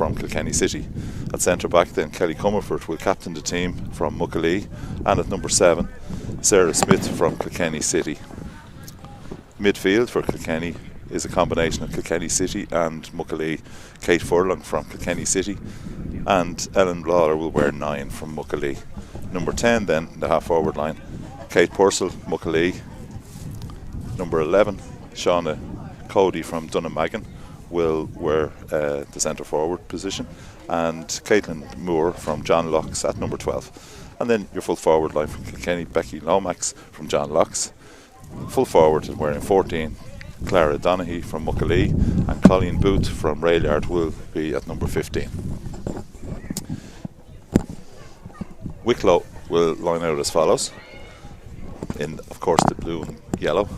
from Kilkenny City. At centre back then Kelly Comerford will captain the team from Muckalee, and at number 7 Sarah Smith from Kilkenny City. Midfield for Kilkenny is a combination of Kilkenny City and Muckalee. Kate Furlong from Kilkenny City and Ellen Lawler will wear 9 from Muckalee. Number 10 then, the half forward line, Kate Purcell, Muckalee. Number 11, Shauna Cody from Dunnamaggin will wear the centre forward position, and Caitlin Moore from John Locke's at number 12. And then your full forward line from Kilkenny, Becky Lomax from John Locke's. Full forward is wearing 14, Clara Donaghy from Muckalee, and Colleen Booth from Railyard will be at number 15. Wicklow will line out as follows, in of course the blue and yellow.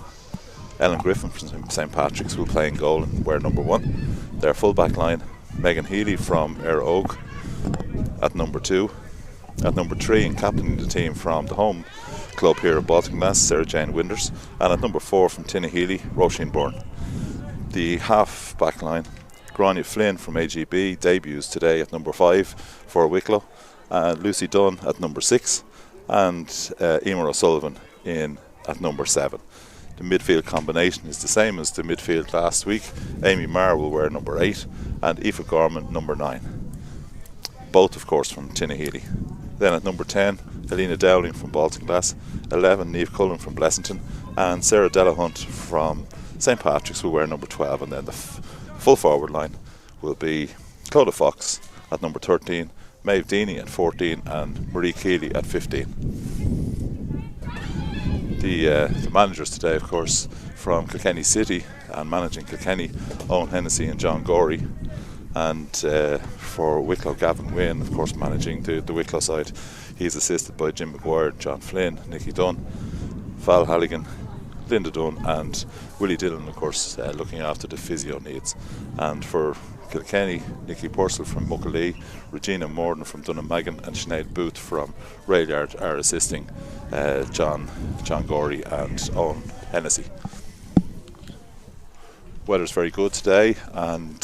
Ellen Griffin from St Patrick's will play in goal and wear number 1. Their full back line, Megan Healy from Éire Óg at number 2. At number 3, and captaining the team from the home club here at Baltinglass, Sarah Jane Winders. And at number 4 from Tinnahealy, Roisin Byrne. The half back line, Grania Flynn from AGB debuts today at number 5 for Wicklow. Lucy Dunn at number 6, and Emer O'Sullivan in at number 7. The midfield combination is the same as the midfield last week. Amy Marr will wear number 8 and Aoife Gorman number 9. Both of course from Tinnahealy. Then at number 10, Helena Dowling from Baltinglass, 11, Niamh Cullen from Blessington, and Sarah Delahunt from St Patrick's will wear number 12. And then the full forward line will be Clodagh Fox at number 13, Maeve Deany at 14, and Marie Keeley at 15. The managers today, of course, from Kilkenny City and managing Kilkenny, Owen Hennessy and John Gorey. And for Wicklow, Gavin Wynne, of course, managing the Wicklow side. He's assisted by Jim McGuire, John Flynn, Nicky Dunn, Val Halligan, Linda Dunn, and Willie Dillon, of course, looking after the physio needs. And for Kilkenny, Nicky Purcell from Muckalee, Regina Morden from Dunnamaggin, and Sinead Booth from Railyard are assisting John Gorey and Owen Hennessy. Weather's very good today, and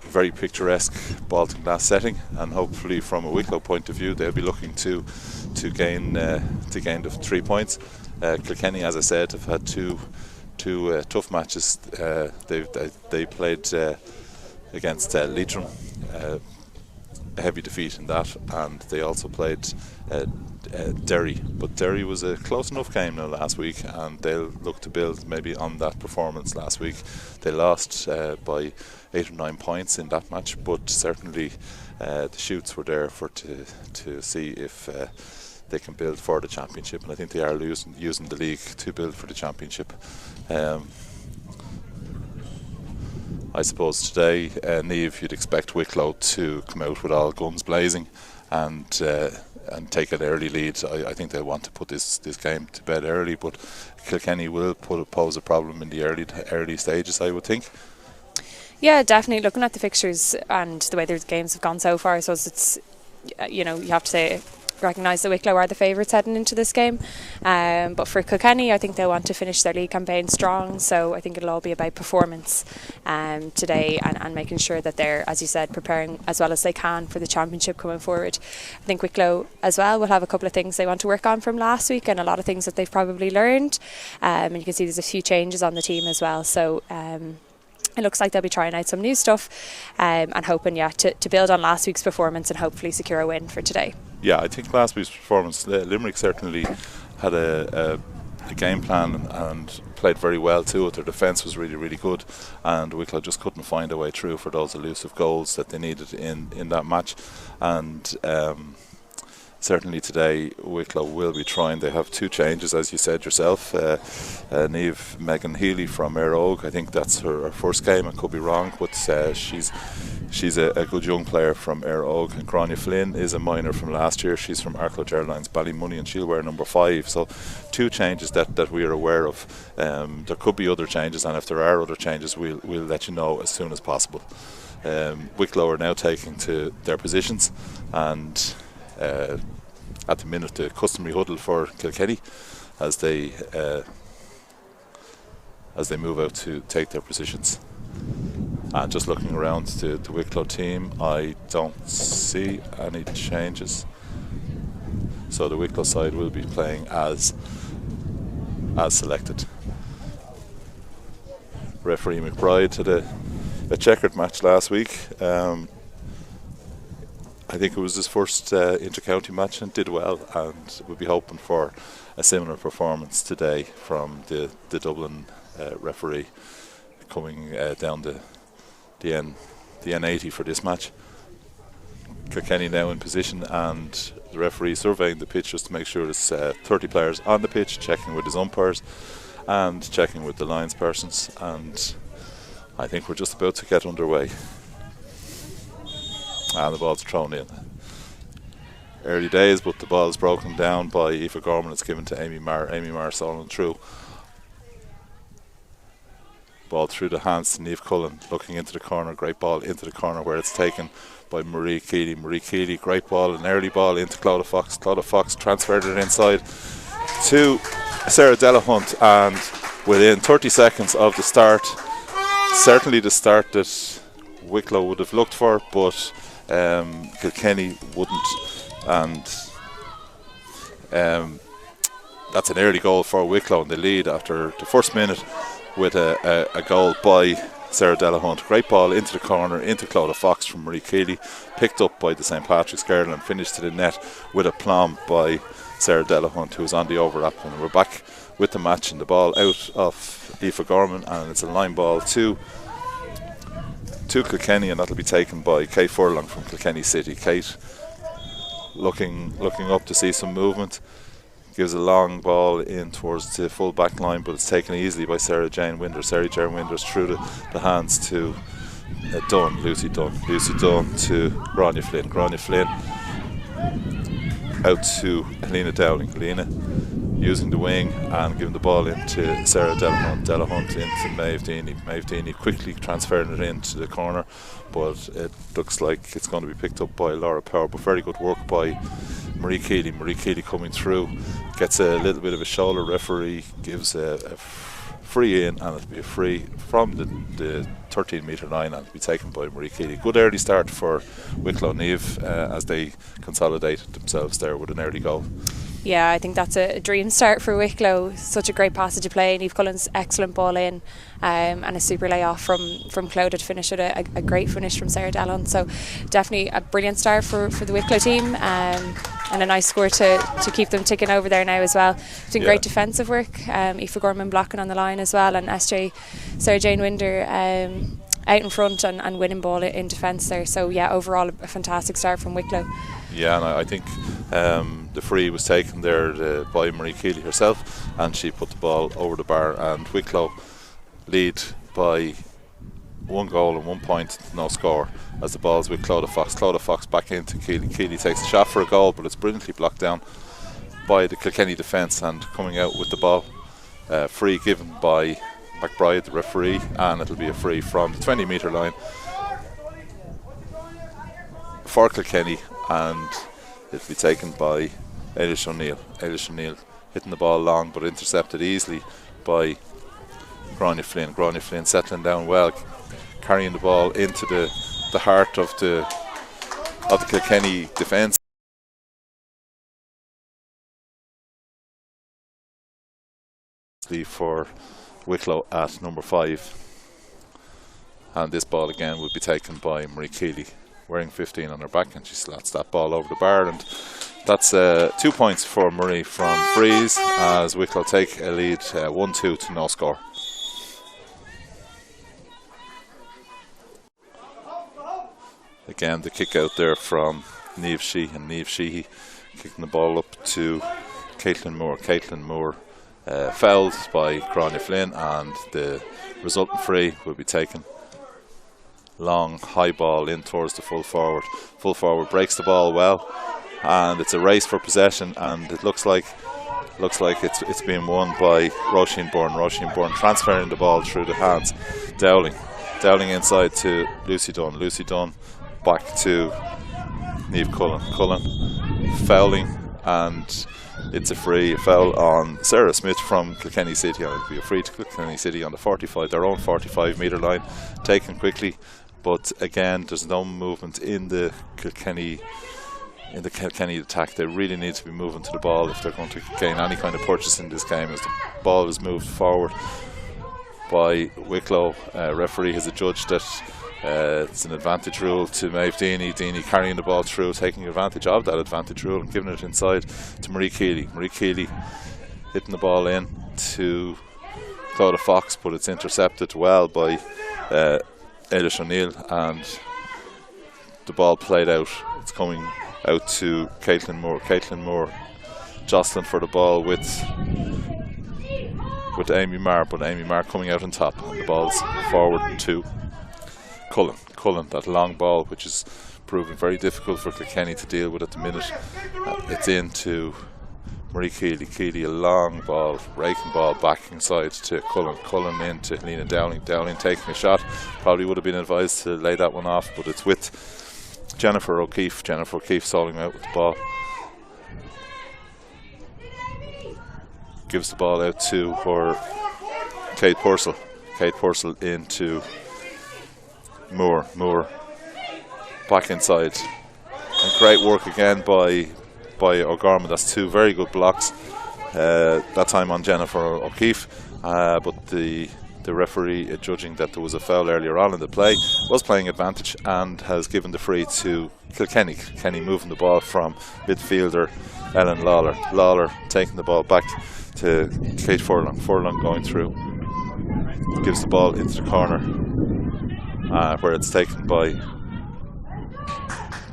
very picturesque Baltinglass setting, and hopefully from a Wicklow point of view they'll be looking to gain the 3 points. Kilkenny, as I said, have had two tough matches. They played against Leitrim, a heavy defeat in that, and they also played Derry, but Derry was a close enough game now last week, and they'll look to build maybe on that performance last week. They lost by 8 or 9 points in that match, but certainly the shoots were there to see if they can build for the championship, and I think they are using the league to build for the championship. I suppose today, Niamh, you'd expect Wicklow to come out with all guns blazing and take an early lead. I think they want to put this game to bed early, but Kilkenny will pose a problem in the early stages, I would think. Yeah, definitely. Looking at the fixtures and the way the games have gone so far, I suppose it's, you have to recognise that Wicklow are the favourites heading into this game. But for Kilkenny, I think they'll want to finish their league campaign strong, so I think it'll all be about performance today and making sure that they're, as you said, preparing as well as they can for the championship coming forward. I think Wicklow as well will have a couple of things they want to work on from last week, and a lot of things that they've probably learned, and you can see there's a few changes on the team as well, so it looks like they'll be trying out some new stuff and hoping to build on last week's performance and hopefully secure a win for today. Yeah, I think last week's performance, Limerick certainly had a game plan and played very well to it. Their defence was really, really good, and Wicklow just couldn't find a way through for those elusive goals that they needed in that match. And certainly today Wicklow will be trying. They have 2 changes, as you said yourself. Niamh Megan Healy from Éire Óg, I think that's her first game, I could be wrong, but she's a good young player from Éire Óg. And Grania Flynn is a minor from last year. She's from Arclage Airlines Ballymoney, and she'll wear number 5. So 2 changes that we are aware of. There could be other changes, and if there are other changes, we'll let you know as soon as possible. Wicklow are now taking to their positions, and at the minute the customary huddle for Kilkenny as they move out to take their positions. And just looking around the Wicklow team, I don't see any changes. So the Wicklow side will be playing as selected. Referee McBride had a checkered match last week. I think it was his first inter-county match and did well, and we'll be hoping for a similar performance today from the Dublin referee coming down the N80 for this match. Kikenny now in position, and the referee surveying the pitch just to make sure there's 30 players on the pitch, checking with his umpires and checking with the linespersons, and I think we're just about to get underway. And the ball's thrown in. Early days, but the ball's broken down by Aoife Gorman. It's given to Amy Marr. Amy Marr solid through. Ball through the hands to Niamh Cullen, looking into the corner. Great ball into the corner where it's taken by Marie Keeley. Marie Keeley, great ball, an early ball into Clodagh Fox. Clodagh Fox transferred it inside to Sarah Delahunt, and within 30 seconds of the start, certainly the start that Wicklow would have looked for, but Kilkenny wouldn't, and that's an early goal for Wicklow in the lead after the first minute with a goal by Sarah Delahunt. Great ball into the corner, into Clodagh Fox from Marie Keeley, picked up by the St. Patrick's girl and finished to the net with a plum by Sarah Delahunt, who was on the overlap. And we're back with the match, and the ball out of Aoife Gorman, and it's a line ball to Kilkenny, and that'll be taken by Kate Furlong from Kilkenny City. Kate looking up to see some movement, gives a long ball in towards the full back line, but it's taken easily by Sarah Jane Winders. Sarah Jane Winders through the hands to Lucy Dunn to Grania Flynn. Grania Flynn out to Helena Dowling. Helena using the wing and giving the ball into Sarah Delahunt. Delahunt into Maeve Deaney. Maeve Deaney quickly transferring it into the corner, but it looks like it's going to be picked up by Laura Power. But very good work by Marie Keeley. Marie Keeley coming through, gets a little bit of a shoulder. Referee gives a free in, and it'll be a free from the 13-metre line, and it'll be taken by Marie Keeley. Good early start for Wicklow Niamh as they consolidated themselves there with an early goal. Yeah, I think that's a dream start for Wicklow. Such a great passage of play. Niamh Cullen's excellent ball in, and a super layoff from Clodagh to finish it. A great finish from Sarah Delahunt. So definitely a brilliant start for the Wicklow team, and a nice score to keep them ticking over there now as well. Doing great defensive work. Aoife Gorman blocking on the line as well, and Sarah Jane Winder out in front and winning ball in defence there. So yeah, overall a fantastic start from Wicklow. Yeah, and I think the free was taken there by Marie Keeley herself, and she put the ball over the bar, and Wicklow lead by 1 goal and 1 point, no score, as the ball's with Clodagh Fox. Clodagh Fox back into Keeley. Keeley takes a shot for a goal, but it's brilliantly blocked down by the Kilkenny defence, and coming out with the ball, free given by McBride, the referee, and it'll be a free from the 20-metre line for Kilkenny, and it'll be taken by Eilish O'Neill. Eilish O'Neill hitting the ball long, but intercepted easily by Grania Flynn. Grania Flynn settling down well, carrying the ball into the heart of the Kilkenny defence. For Wicklow at number 5, and this ball again will be taken by Marie Keeley, wearing 15 on her back, and she slats that ball over the bar, and that's 2 points for Marie from frees as Wicklow take a lead 1-2 to no score. Again, the kick out there from Niamh Sheehy, and Niamh Sheehy kicking the ball up to Caitlin Moore. Caitlin Moore fouled by Grania Flynn, and the resultant free will be taken. Long high ball in towards the full forward. Full forward breaks the ball well, and it's a race for possession, and it looks like it's being won by Roisin Byrne. Roisin Byrne transferring the ball through the hands. Dowling inside to Lucy Dunn. Lucy Dunn back to Niamh Cullen. Cullen fouling and it's a foul on Sarah Smith from Kilkenny City. It'll be a free to Kilkenny City on the 45, their own 45-metre line, taken quickly. But again, there's no movement in the Kilkenny attack. They really need to be moving to the ball if they're going to gain any kind of purchase in this game, as the ball is moved forward by Wicklow. Referee has adjudged that it's an advantage rule to Maeve Deany. Deany carrying the ball through, taking advantage of that advantage rule and giving it inside to Marie Keeley. Marie Keeley hitting the ball in to Clodagh Fox, but it's intercepted well by Eilish O'Neill, and the ball played out. It's coming out to Caitlin Moore. Caitlin Moore jostling for the ball with Amy Marr, but Amy Marr coming out on top, and the ball's forward to Cullen, that long ball which is proving very difficult for Kilkenny to deal with at the minute. It's into Marie Keeley. Keeley, a long ball, raking ball back inside to Cullen. Cullen into Helena Dowling. Dowling taking a shot. Probably would have been advised to lay that one off, but it's with Jennifer O'Keefe. Jennifer O'Keefe stalling out with the ball. Gives the ball out to her Kate Purcell. Kate Purcell into Moore. Moore back inside. And great work again by O'Gorman. That's two very good blocks. That time on Jennifer O'Keefe. But the referee judging that there was a foul earlier on in the play was playing advantage and has given the free to Kilkenny. Kilkenny moving the ball from midfielder Ellen Lawler. Lawler taking the ball back to Kate Furlong. Furlong going through. Gives the ball into the corner where it's taken by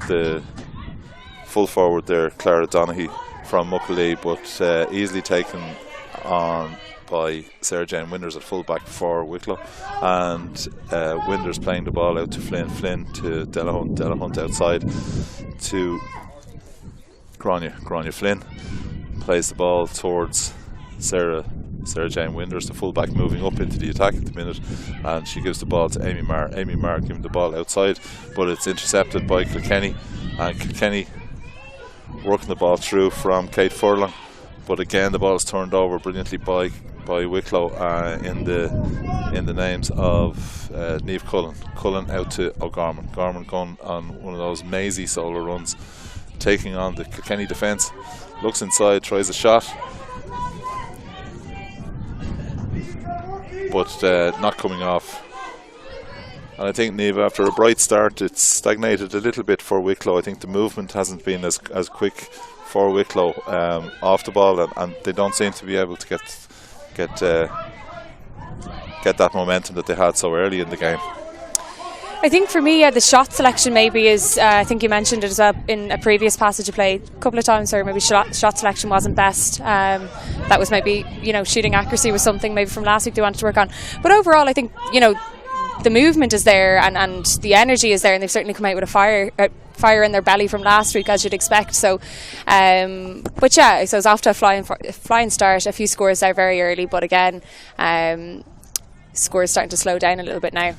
the full forward there, Clara Donaghy from Muckalee, but easily taken on by Sarah Jane Winders at full back for Wicklow, and Winders playing the ball out to Flynn. Flynn to Delahunt. Delahunt outside to Grania. Flynn plays the ball towards Sarah Jane Winders, the full back, moving up into the attack at the minute, and she gives the ball to Amy Marr. Amy Marr giving the ball outside, but it's intercepted by Kilkenny, and Kilkenny working the ball through from Kate Furlong, but again the ball is turned over brilliantly by Wicklow in the names of Niamh Cullen. Cullen out to O'Gorman. O'Gorman going on one of those mazy solo runs, taking on the Kilkenny defence. Looks inside, tries a shot, but not coming off. And I think, Niamh, after a bright start, it's stagnated a little bit for Wicklow. I think the movement hasn't been as quick for Wicklow off the ball, and they don't seem to be able to get that momentum that they had so early in the game. I think for me, the shot selection maybe is, I think you mentioned it as well in a previous passage of play a couple of times, or maybe shot selection wasn't best. That was maybe, shooting accuracy was something maybe from last week they wanted to work on. But overall, I think, the movement is there and the energy is there, and they've certainly come out with a fire in their belly from last week, as you'd expect. So, but yeah, so it's off to a flying start. A few scores there very early, but again, scores starting to slow down a little bit now.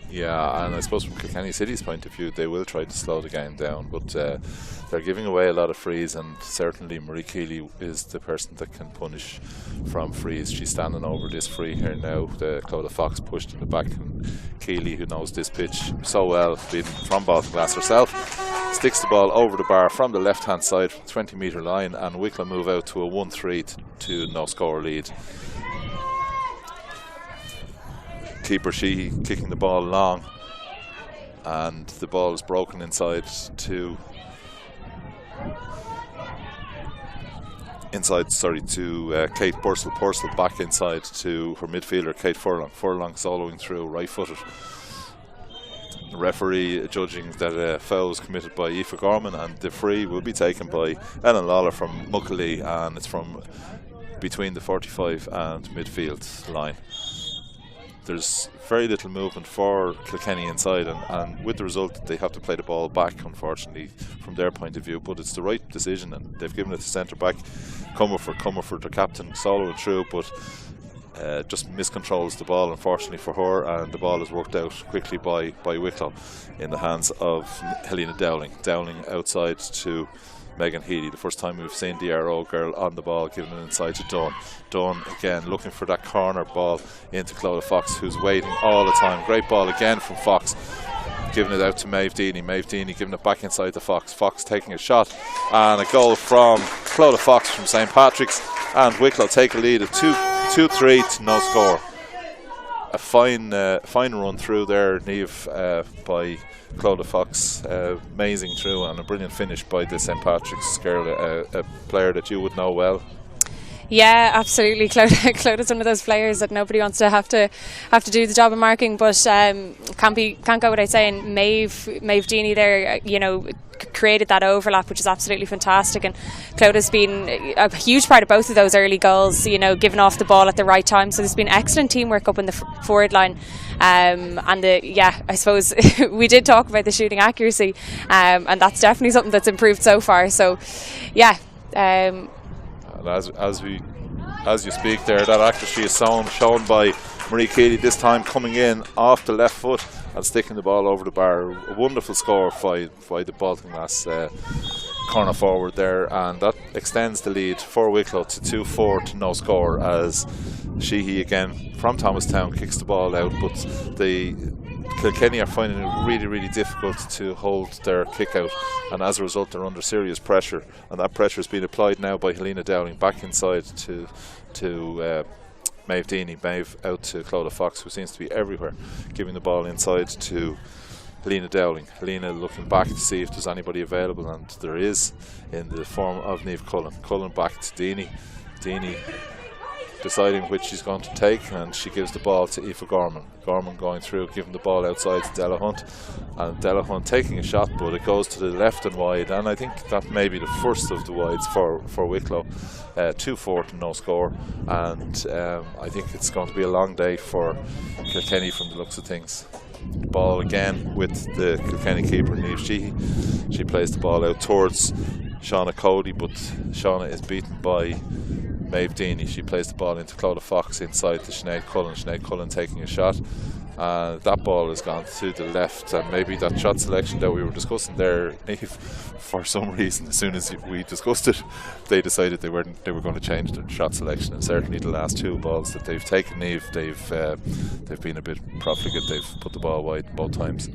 Yeah, and I suppose from Kilkenny City's point of view, they will try to slow the game down, but they're giving away a lot of frees, and certainly Marie Keeley is the person that can punish from frees. She's standing over this free here now. The Clodagh Fox pushed in the back, and Keeley, who knows this pitch so well, being from Baltinglass herself, sticks the ball over the bar from the left hand side, 20-metre line, and Wicklow move out to a 1-3 to no score lead. Keeper Sheehy kicking the ball long, and the ball is broken inside to Kate Purcell. Purcell back inside to her midfielder Kate Furlong. Furlong soloing through, right-footed. The referee judging that a foul was committed by Aoife Gorman, and the free will be taken by Ellen Lawler from Muckalee, and it's from between the 45 and midfield line. There's very little movement for Kilkenny inside, and with the result they have to play the ball back, unfortunately, from their point of view. But it's the right decision, and they've given it to centre back Comerford, their captain, soloing through, but just miscontrols the ball, unfortunately for her, and the ball is worked out quickly by Wicklow in the hands of Helena Dowling. Dowling outside to Megan Healy. The first time we've seen the DRO girl on the ball, giving it inside to Dawn. Dawn again looking for that corner ball into Clodagh Fox, who's waiting all the time. Great ball again from Fox, giving it out to Maeve Deany. Maeve Deany giving it back inside to Fox. Fox taking a shot, and a goal from Clodagh Fox from St. Patrick's, and Wicklow take a lead of 2-3 to no score. A fine run through there, Niamh, by Clodagh Fox, amazing through, and a brilliant finish by the St. Patrick's girl, a player that you would know well. Yeah, absolutely. Clodagh's one of those players that nobody wants to have to do the job of marking, but can't go without saying Maeve Deany there, created that overlap, which is absolutely fantastic, and Clodagh's been a huge part of both of those early goals, giving off the ball at the right time. So there's been excellent teamwork up in the forward line, and I suppose we did talk about the shooting accuracy, and that's definitely something that's improved so far. So and as you speak there, that accuracy is shown by Marie Keeley, this time coming in off the left foot and sticking the ball over the bar. A wonderful score by the Baltinglass corner forward there, and that extends the lead for Wicklow to 2-4 to no score, as Sheehy again from Thomastown kicks the ball out, but the Kikenny are finding it really, really difficult to hold their kick out, and as a result they're under serious pressure, and that pressure is being applied now by Helena Dowling back inside to Maeve Deany. Maeve out to Clodagh Fox, who seems to be everywhere, giving the ball inside to Helena Dowling. Helena looking back to see if there's anybody available, and there is, in the form of Niamh Cullen. Cullen back to Deany. Deany deciding which she's going to take, and she gives the ball to Aoife Gorman. Gorman going through, giving the ball outside to Della Hunt, and Della Hunt taking a shot, but it goes to the left and wide, and I think that may be the first of the wides for Wicklow. 2-4 to no score, and I think it's going to be a long day for Kilkenny from the looks of things. Ball again with the Kilkenny keeper Niamh Sheehy. She plays the ball out towards Shauna Cody, but Shauna is beaten by Maeve Deany. She plays the ball into Clodagh Fox inside to Sinead Cullen. Sinead Cullen taking a shot. That ball has gone to the left, and maybe that shot selection that we were discussing there, for some reason, as soon as we discussed it, they decided they were going to change the shot selection. And certainly the last two balls that they've taken, they've been a bit profligate. They've put the ball wide both times.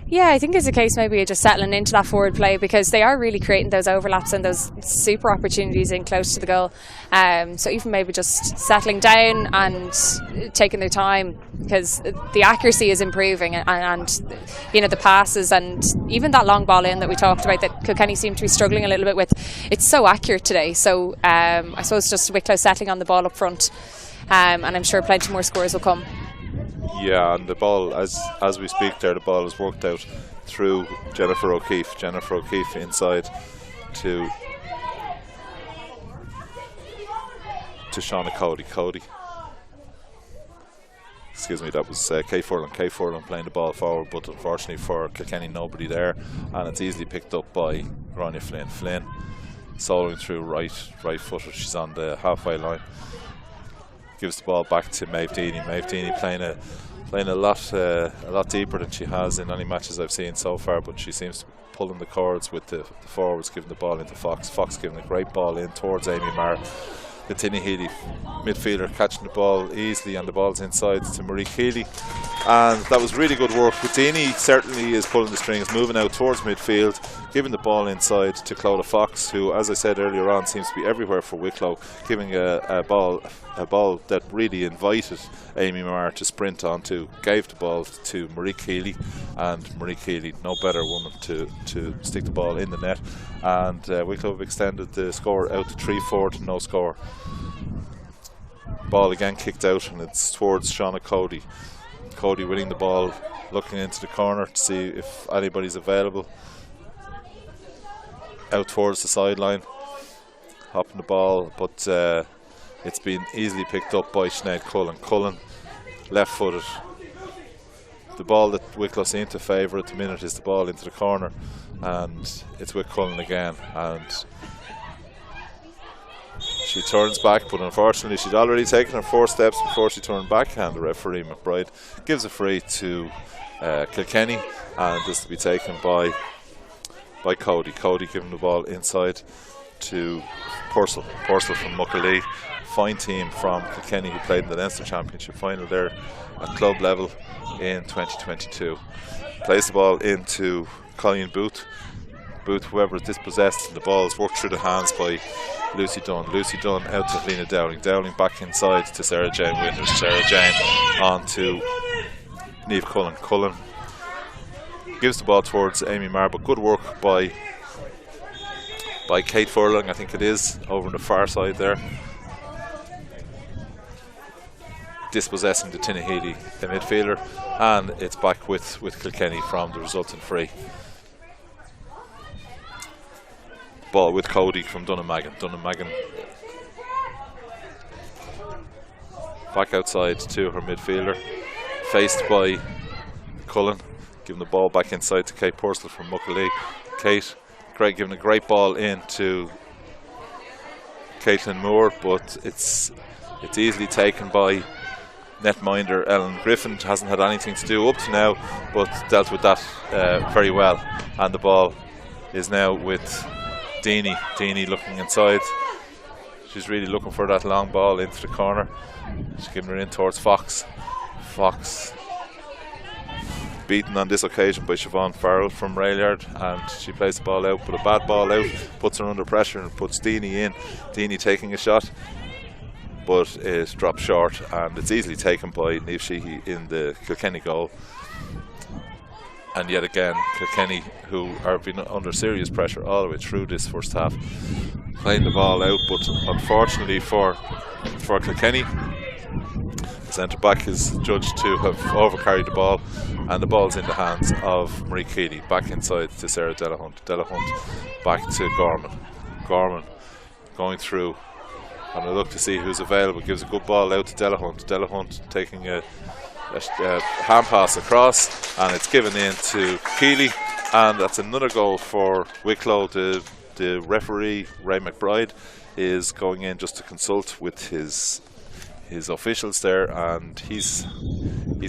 Yeah, I think it's a case maybe of just settling into that forward play, because they are really creating those overlaps and those super opportunities in close to the goal. So even maybe just settling down and taking their time, because the accuracy is improving, and the passes and even that long ball in that we talked about that Kilkenny seemed to be struggling a little bit with. It's so accurate today. So I suppose just Wicklow settling on the ball up front, and I'm sure plenty more scores will come. Yeah, and the ball, as we speak there, the ball is worked out through Jennifer O'Keefe. Jennifer O'Keefe inside to Shauna Cody. Excuse me, that was Kay Furlan. Kay Furlan playing the ball forward, but unfortunately for Kilkenny, nobody there, and it's easily picked up by Grania Flynn. Flynn soloing through right footer. She's on the halfway line. Gives the ball back to Maeve Deany. Maeve Deany playing a lot deeper than she has in any matches I've seen so far, but she seems to be pulling the cords with the forwards, giving the ball into Fox. Fox giving a great ball in towards Amy Marr. The Tinny Healy midfielder catching the ball easily, and the ball's inside to Marie Keeley, and that was really good work. Deany certainly is pulling the strings, moving out towards midfield, giving the ball inside to Clodagh Fox, who, as I said earlier on, seems to be everywhere for Wicklow, giving a ball that really invited Amy Marr to sprint onto, gave the ball to Marie Keeley, and Marie Keeley, no better woman to stick the ball in the net, and Wicklow have extended the score out to 3-4 to no score. Ball again kicked out, and it's towards Shauna Cody. Cody winning the ball, looking into the corner to see if anybody's available. Out towards the sideline, hopping the ball, but it's been easily picked up by Sinead Cullen. Cullen, left-footed. The ball that Wicklow seem to favour at the minute is the ball into the corner, and it's with Cullen again, and she turns back, but unfortunately she'd already taken her 4 steps before she turned back, and the referee McBride gives a free to Kilkenny, and this will be taken by by Cody. Cody giving the ball inside to Purcell. Purcell from Muckalee. Fine team from Kikenny who played in the Leinster Championship final there at club level in 2022. Plays the ball into Colleen Booth. Booth, whoever is dispossessed, and the ball is worked through the hands by Lucy Dunn. Lucy Dunn out to Lena Dowling. Dowling back inside to Sarah Jane Winters. Sarah Jane on to Niamh Cullen. Cullen gives the ball towards Amy Marr, but good work by Kate Furlong, I think it is, over on the far side there. Dispossessing the Tinahely, the midfielder, and it's back with Kilkenny from the resultant free. Ball with Cody from Dunnamagan. Dunnamagan back outside to her midfielder, faced by Cullen, giving the ball back inside to Kate Purcell from Muckalee. Kate Craig giving a great ball in to Caitlin Moore, but it's easily taken by netminder Ellen Griffin. Hasn't had anything to do up to now, but dealt with that very well. And the ball is now with Deanie. Deanie looking inside. She's really looking for that long ball into the corner. She's giving her in towards Fox. Fox beaten on this occasion by Siobhan Farrell from Railyard, and she plays the ball out, but a bad ball out, puts her under pressure and puts Deanie in. Deanie taking a shot, but it drops short, and it's easily taken by Niamh Sheehy in the Kilkenny goal. And yet again, Kilkenny, who are being under serious pressure all the way through this first half, playing the ball out, but unfortunately for Kilkenny, the centre back is judged to have overcarried the ball, and the ball's in the hands of Marie Keeley. Back inside to Sarah Delahunt. Delahunt back to Gorman. Gorman going through, and I look to see who's available. Gives a good ball out to Delahunt. Delahunt taking a hand pass across, and it's given in to Keeley, and that's another goal for Wicklow. The referee, Ray McBride, is going in just to consult with his officials there, and he's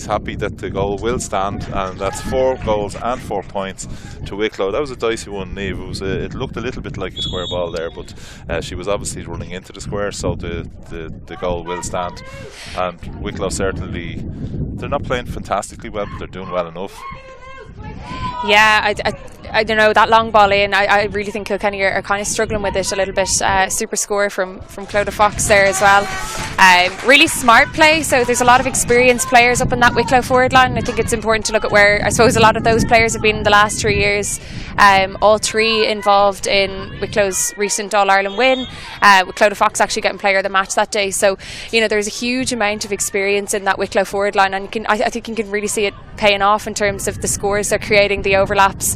happy that the goal will stand, and that's 4 goals and 4 points to Wicklow. That was a dicey one, Niamh. It looked a little bit like a square ball there, but she was obviously running into the square, so the goal will stand. And Wicklow, certainly, they're not playing fantastically well, but they're doing well enough. Yeah, I don't know, that long ball in, I really think Kilkenny are kind of struggling with it a little bit. Super score from Clodagh Fox there as well. Really smart play, so there's a lot of experienced players up in that Wicklow forward line. I think it's important to look at where, I suppose, a lot of those players have been in the last 3 years. All 3 involved in Wicklow's recent All-Ireland win, with Clodagh Fox actually getting player of the match that day. So, you know, there's a huge amount of experience in that Wicklow forward line, and I think you can really see it paying off in terms of the scores they're creating, the overlaps.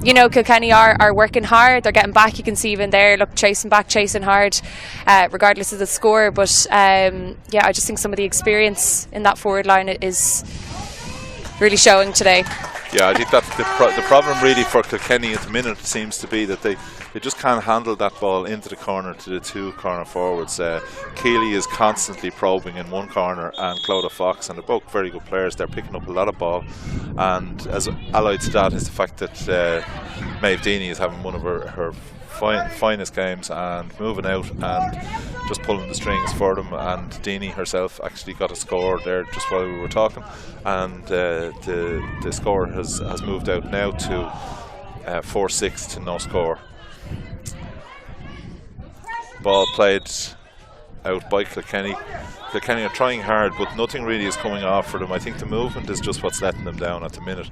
You know, Kilkenny are working hard. They're getting back. You can see even there, look, chasing back, chasing hard, regardless of the score. But yeah, I just think some of the experience in that forward line is really showing today. Yeah, I think that's the problem really for Kilkenny at the minute seems to be that they just can't handle that ball into the corner to the 2 corner forwards. Keeley is constantly probing in one corner, and Clodagh Fox, and they're both very good players. They're picking up a lot of ball, and as allied to that is the fact that Maeve Deanie is having one of her finest games and moving out and just pulling the strings for them, and Deanie herself actually got a score there just while we were talking, and the score has moved out now to 4-6 to no score. Ball played out by Kilkenny. Kilkenny are trying hard, but nothing really is coming off for them. I think the movement is just what's letting them down at the minute.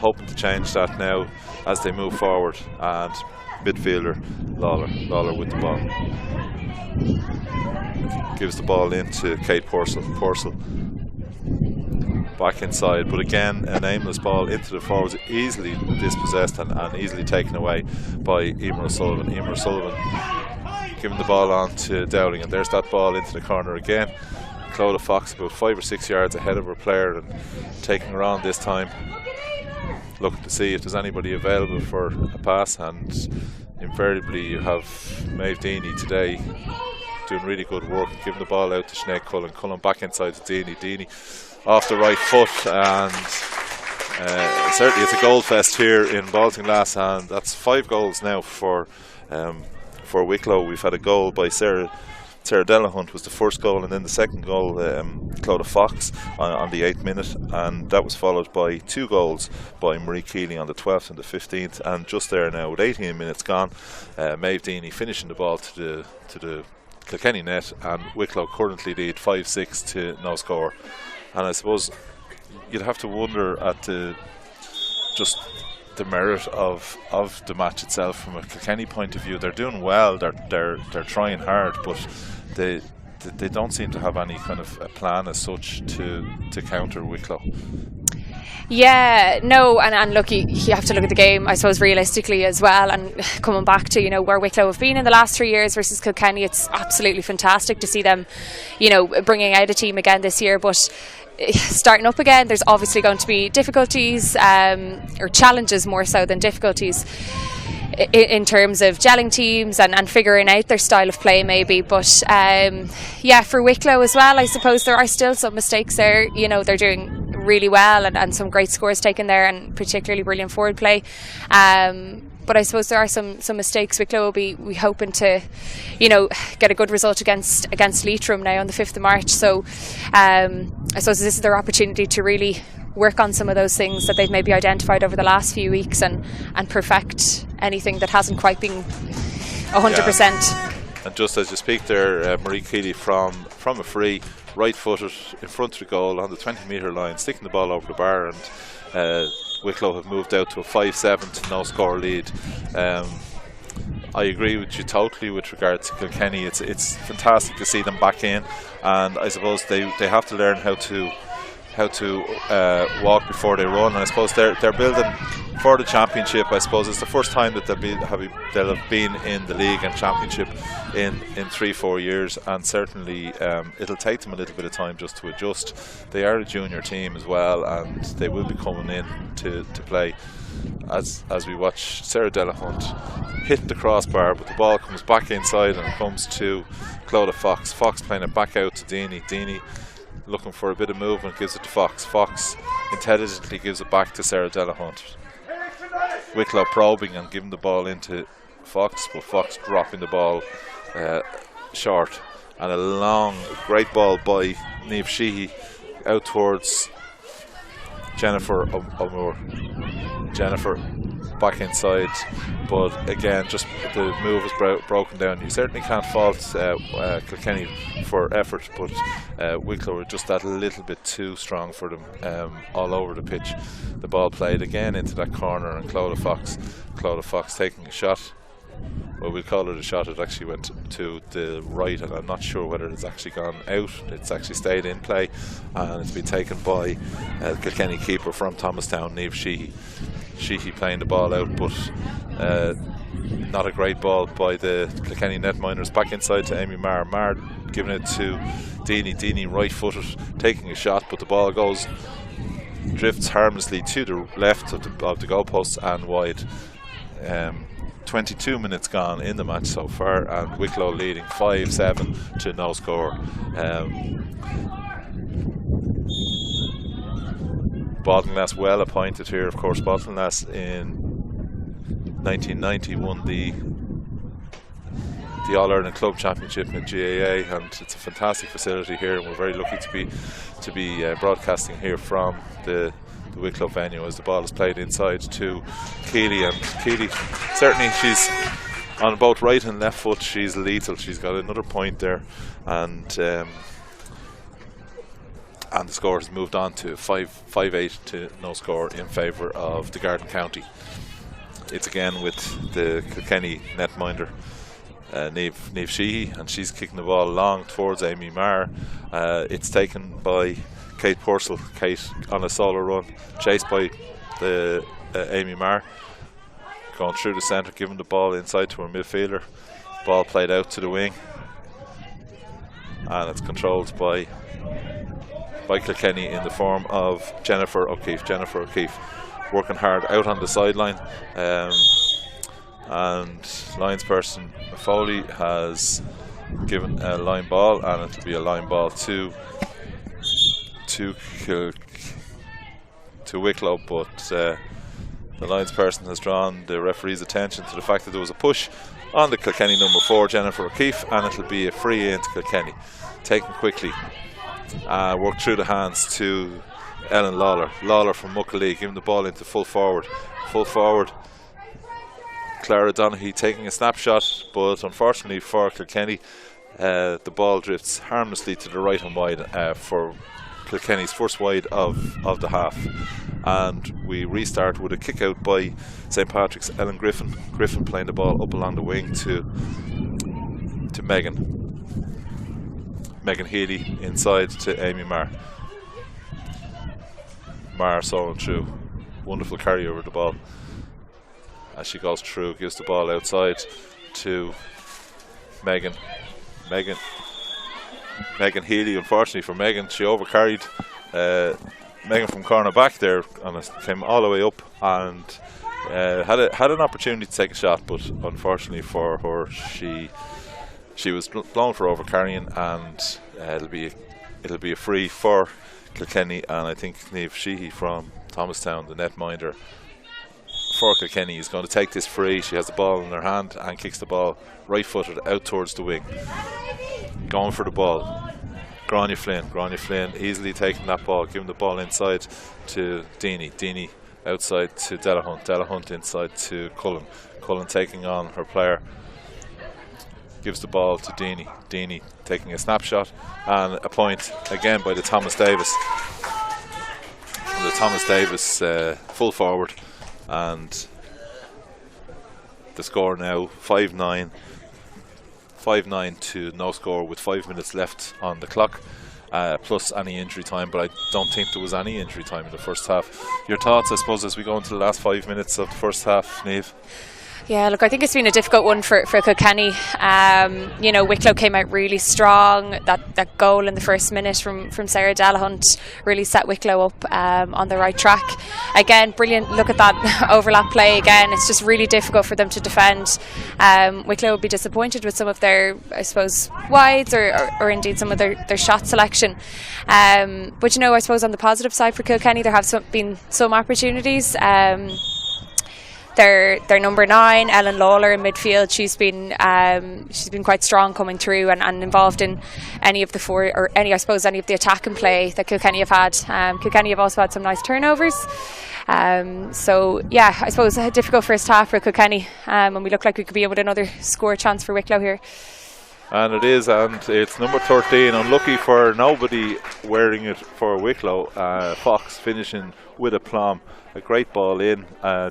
Hoping to change that now as they move forward. And midfielder Lawler with the ball. Gives the ball into Kate Purcell. Purcell back inside, but again an aimless ball into the forwards, easily dispossessed and easily taken away by Emer O'Sullivan. Emer O'Sullivan giving the ball on to Dowling, and there's that ball into the corner again. Clodagh Fox about 5 or 6 yards ahead of her player and taking her on this time, looking to see if there's anybody available for a pass, and invariably you have Maeve Deanie today doing really good work, giving the ball out to Sinead Cullen. Cullen back inside to Deanie. Deanie off the right foot, and Certainly it's a goal fest here in Baltinglass, and that's 5 goals now for Wicklow. We've had a goal by Sarah Delahunt was the first goal, and then the second goal, Clodagh Fox on the 8th minute, and that was followed by 2 goals by Marie Keeley on the 12th and the 15th. And just there now, with 18 minutes gone, Maeve Deany finishing the ball to the Kikenny net, and Wicklow currently lead 5-6 to no score. And I suppose you'd have to wonder at the merit of the match itself from a Kilkenny point of view. They're doing well, they're trying hard, but they don't seem to have any kind of a plan as such to counter Wicklow. Yeah, no, and look, you have to look at the game, I suppose, realistically as well. And coming back to, where Wicklow have been in the last 3 years versus Kilkenny, it's absolutely fantastic to see them, bringing out a team again this year. But starting up again, there's obviously going to be difficulties, or challenges more so than difficulties, in terms of gelling teams and figuring out their style of play maybe. But for Wicklow as well, I suppose there are still some mistakes there. They're doing really well, and some great scores taken there, and particularly brilliant forward play. But I suppose there are some mistakes. Wicklow will be hoping to, get a good result against Leitrim now on the 5th of March. So I suppose this is their opportunity to really work on some of those things that they've maybe identified over the last few weeks, and perfect anything that hasn't quite been 100%. Yeah. And just as you speak there, Marie Keeley from a free, right-footed, in front of the goal on the 20-metre line, sticking the ball over the bar, and Wicklow have moved out to a 5-7 to no score lead. I agree with you totally with regard to Kilkenny. It's fantastic to see them back in, and I suppose they have to learn how to walk before they run. And I suppose they're building for the championship. I suppose it's the first time that they'll have been in the league and championship in 3-4 years, and certainly it'll take them a little bit of time just to adjust. They are a junior team as well, and they will be coming in to play. As we watch Sarah Delahunt hit the crossbar, but the ball comes back inside and comes to Clodagh Fox. Fox playing it back out to Deany. Deany looking for a bit of movement, gives it to Fox. Fox intelligently gives it back to Sarah Delahunt. Wicklow probing and giving the ball into Fox, but Fox dropping the ball short. And a long, great ball by Niamh Sheehy out towards Jennifer O'Moore. Jennifer back inside, but again, just the move was broken down. You certainly can't fault Kilkenny for effort, but Wicklow were just that little bit too strong for them all over the pitch. The ball played again into that corner, and Clodagh Fox taking a shot. Well, we'll call it a shot. It actually went to the right, and I'm not sure whether it's actually gone out. It's actually stayed in play, and it's been taken by the Kilkenny keeper from Thomastown, Niamh Sheehy. Sheehy playing the ball out, but not a great ball by the Kilkenny netminders. Back inside to Amy Marr. Marr giving it to Deany. Deany right-footed, taking a shot, but the ball drifts harmlessly to the left of the goalposts and wide. 22 minutes gone in the match so far, and Wicklow leading 5-7 to no score. Baltinglass well appointed here, of course. Baltinglass in 1990 won the All-Ireland Club Championship in GAA, and it's a fantastic facility here, and we're very lucky to be broadcasting here from the Wicklow venue as the ball is played inside to Keeley. And Keeley, certainly she's on both right and left foot, she's lethal. She's got another point there, and the score has moved on to 5-8 to no score in favour of the Garden County. It's again with the Kilkenny netminder, Niamh Sheehy, and she's kicking the ball long towards Amy Marr. It's taken by Kate Purcell. Kate on a solo run, chased by the Amy Marr, going through the centre, giving the ball inside to her midfielder. Ball played out to the wing, and it's controlled by Kilkenny in the form of Jennifer O'Keefe. Jennifer O'Keefe working hard out on the sideline, and linesperson Foley has given a line ball, and it'll be a line ball to to Wicklow, but the Lions person has drawn the referee's attention to the fact that there was a push on the Kilkenny number 4, Jennifer O'Keefe, and it'll be a free into Kilkenny. Taken quickly, worked through the hands to Ellen Lawler. Lawler from Muckalee giving the ball into full forward. Clara Donaghy taking a snapshot, but unfortunately for Kilkenny, the ball drifts harmlessly to the right and wide for Kilkenny's first wide of the half. And we restart with a kick out by St Patrick's Ellen Griffin. Griffin playing the ball up along the wing to Megan Healy inside to Amy Marr. Marr sawing through. Wonderful carry over the ball. As she goes through, gives the ball outside to Megan Healy. Unfortunately for Megan, she overcarried Megan from corner back there, and it came all the way up and had an opportunity to take a shot, but unfortunately for her, she was blown for overcarrying, and it'll be a free for Kilkenny. And I think Niamh Sheehy from Thomastown, the netminder for Kilkenny, is going to take this free. She has the ball in her hand and kicks the ball right-footed out towards the wing. Going for the ball, Grania Flynn easily taking that ball, giving the ball inside to Deanie outside to Delahunt inside to Cullen taking on her player, gives the ball to Deanie taking a snapshot, and a point again by the Thomas Davis. Full forward, and the score now 5-9 to no score with 5 minutes left on the clock, plus any injury time, but I don't think there was any injury time in the first half. Your thoughts, I suppose, as we go into the last 5 minutes of the first half, Niamh? Yeah, look, I think it's been a difficult one for Kilkenny. Wicklow came out really strong. That goal in the first minute from Sarah Delahunt really set Wicklow up on the right track. Again, brilliant look at that overlap play again. It's just really difficult for them to defend. Wicklow will be disappointed with some of their, I suppose, wides or indeed some of their shot selection. But I suppose on the positive side for Kilkenny, there have been some opportunities. Their number 9, Ellen Lawler in midfield, she's been quite strong coming through and involved in any of the attacking play that Kilkenny have had. Kilkenny have also had some nice turnovers. I suppose a difficult first half for Kilkenny, and we look like we could be in with another score chance for Wicklow here. And it is, and it's number 13. Unlucky for nobody wearing it for Wicklow. Fox finishing with a plum. A great ball in,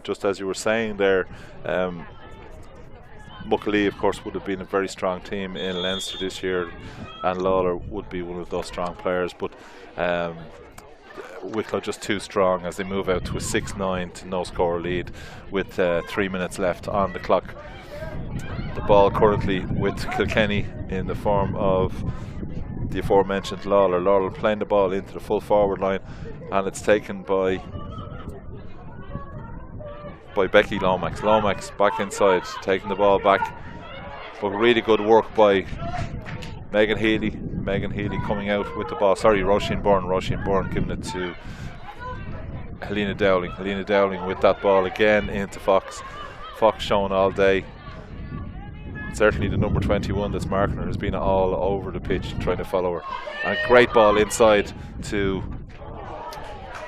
just as you were saying there. Muckalee, of course, would have been a very strong team in Leinster this year, and Lawler would be one of those strong players, but Wicklow just too strong as they move out to a 6-9 to no score lead with 3 minutes left on the clock. The ball currently with Kilkenny in the form of the aforementioned Lawler. Lawler playing the ball into the full forward line, and it's taken by Becky Lomax. Lomax back inside, taking the ball back, but really good work by Megan Healy coming out with the ball. Roisin Byrne giving it to Helena Dowling with that ball again into Fox. Fox showing all day. Certainly the number 21 that's marking her has been all over the pitch trying to follow her. And a great ball inside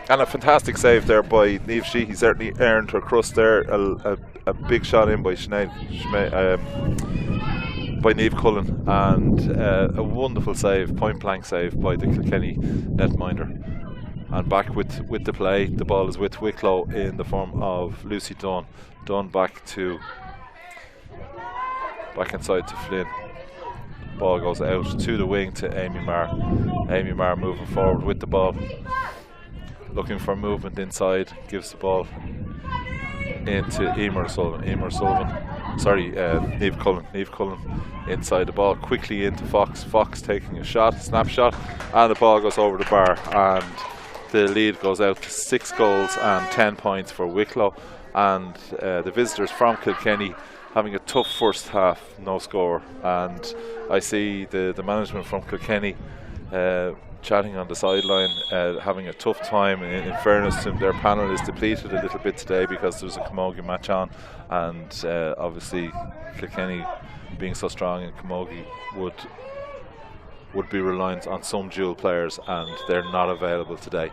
and a fantastic save there by Niamh Sheehy. He certainly earned her crust there. A big shot in by by Niamh Cullen, and a wonderful save, point blank save by the Kilkenny netminder. And back with the play, the ball is with Wicklow in the form of Lucy Dunn. Dunn back inside to Flynn. Ball goes out to the wing to Amy Marr. Amy Marr moving forward with the ball, looking for movement inside, gives the ball into Niamh Cullen inside the ball, quickly into Fox taking a snapshot, and the ball goes over the bar, and the lead goes out to 6 goals and 10 points for Wicklow. And the visitors from Kilkenny having a tough first half, no score, and I see the management from Kilkenny chatting on the sideline, having a tough time. In fairness to them, their panel is depleted a little bit today because there's a camogie match on, and obviously Kikenny, being so strong in camogie, would be reliant on some dual players, and they're not available today.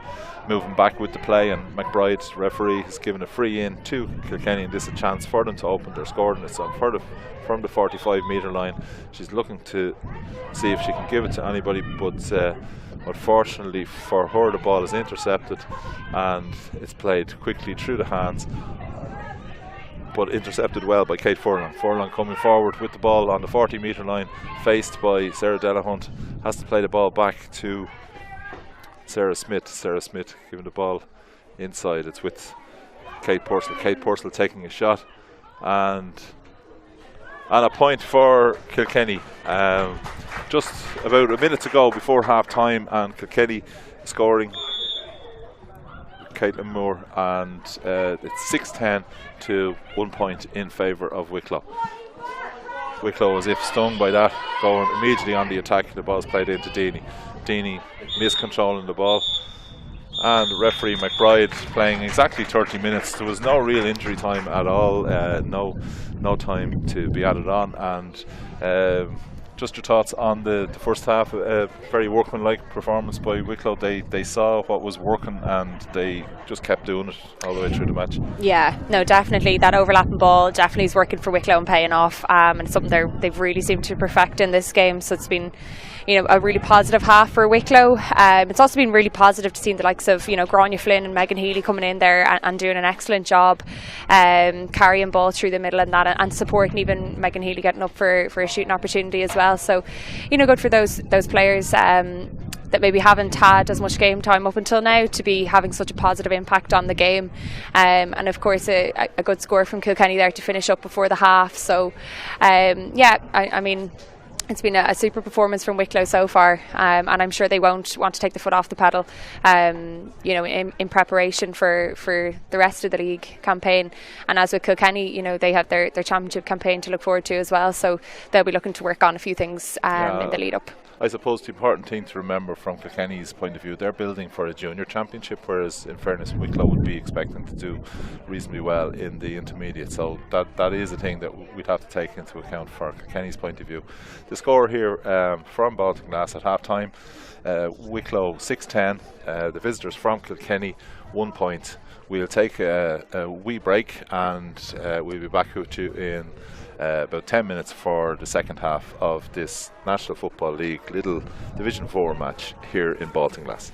Moving back with the play, and McBride, referee, has given a free in to Kilkenny, and this is a chance for them to open their scoring. It's on from the 45-metre line. She's looking to see if she can give it to anybody, but unfortunately for her, the ball is intercepted and it's played quickly through the hands, but intercepted well by Kate Furlong. Furlong coming forward with the ball on the 40-metre line, faced by Sarah Delahunt, has to play the ball back to Sarah Smith. Sarah Smith giving the ball inside. It's with Kate Purcell. Kate Purcell taking a shot, and a point for Kilkenny. Just about a minute to go before half time, and Kilkenny scoring, Caitlin Moore, and it's 6-10 to 1 point in favour of Wicklow. Wicklow, as if stung by that, going immediately on the attack. The ball's played into Deany. Deany miscontrolling the ball, and referee McBride playing exactly 30 minutes. There was no real injury time at all, no time to be added on, and just your thoughts on the first half. Very workmanlike performance by Wicklow. They saw what was working and they just kept doing it all the way through the match. Yeah, no, definitely that overlapping ball definitely is working for Wicklow and paying off, and it's something they've really seemed to perfect in this game. So it's been, a really positive half for Wicklow. It's also been really positive to see the likes of, Grania Flynn and Megan Healy coming in there and doing an excellent job, carrying ball through the middle and that, and supporting even Megan Healy getting up for a shooting opportunity as well. So, good for those players that maybe haven't had as much game time up until now to be having such a positive impact on the game. And of course a good score from Kilkenny there to finish up before the half. So, I mean, it's been a super performance from Wicklow so far, and I'm sure they won't want to take the foot off the pedal, in preparation for the rest of the league campaign. And as with Kilkenny, they have their championship campaign to look forward to as well, so they'll be looking to work on a few things in the lead up. I suppose the important thing to remember from Kilkenny's point of view, they're building for a junior championship, whereas in fairness Wicklow would be expecting to do reasonably well in the intermediate. So that is a thing that we'd have to take into account for Kilkenny's point of view. The score here from Baltinglass at half time, Wicklow 6-10, the visitors from Kilkenny 1 point. We'll take a wee break, and we'll be back with you in about 10 minutes for the second half of this National Football League Lidl Division 4 match here in Baltinglass.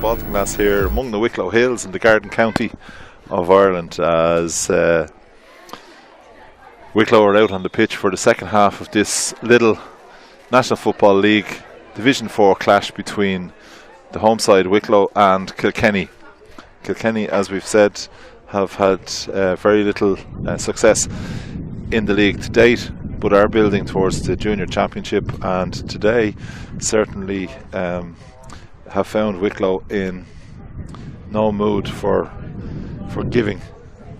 Baltinglass here among the Wicklow Hills in the Garden County of Ireland as Wicklow are out on the pitch for the second half of this Lidl National Football League Division 4 clash between the home side Wicklow and Kilkenny. Kilkenny, as we've said, have had very little success in the league to date, but are building towards the junior championship, and today certainly have found Wicklow in no mood for giving,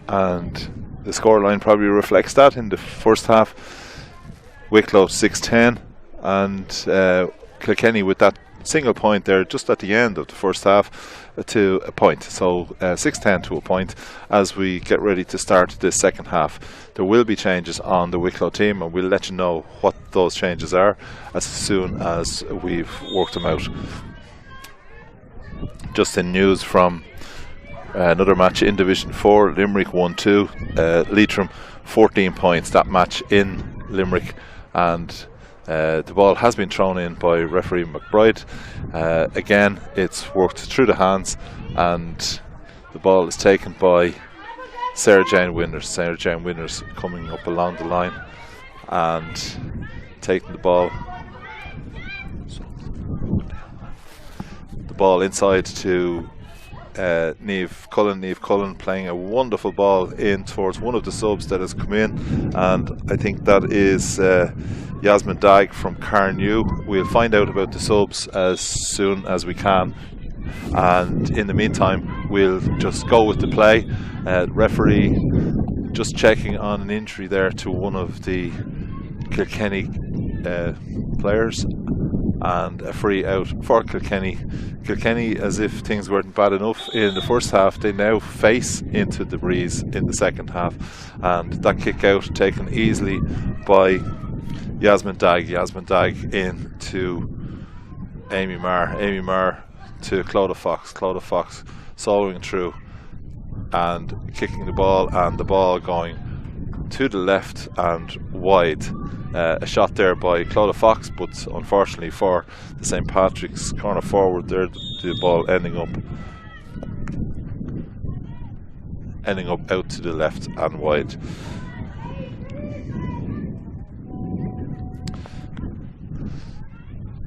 and the scoreline probably reflects that. In the first half, Wicklow 6-10, and Kilkenny with that single point there just at the end of the first half to a point. So 6-10 to a point as we get ready to start the second half. There will be changes on the Wicklow team, and we'll let you know what those changes are as soon as we've worked them out. Just in news from another match in Division 4, Limerick 1-2, Leitrim 14 points, that match in Limerick, and the ball has been thrown in by referee McBride. Again, it's worked through the hands, and the ball is taken by Sarah Jane Winters. Sarah Jane Winters coming up along the line and taking the ball inside to Niamh Cullen. Niamh Cullen playing a wonderful ball in towards one of the subs that has come in, and I think that is Yasmin Dag from Carnew. We'll find out about the subs as soon as we can, and in the meantime we'll just go with the play. Referee just checking on an injury there to one of the Kilkenny players, and a free out for Kilkenny. Kilkenny, as if things weren't bad enough in the first half, they now face into the breeze in the second half, and that kick out taken easily by Yasmin Dag. Yasmin Dag in to Amy Marr. Amy Marr to Clodagh Fox. Clodagh Fox soloing through and kicking the ball, and the ball going to the left and wide. A shot there by Clodagh Fox, but unfortunately for the St. Patrick's corner forward there, the ball ending up out to the left and wide.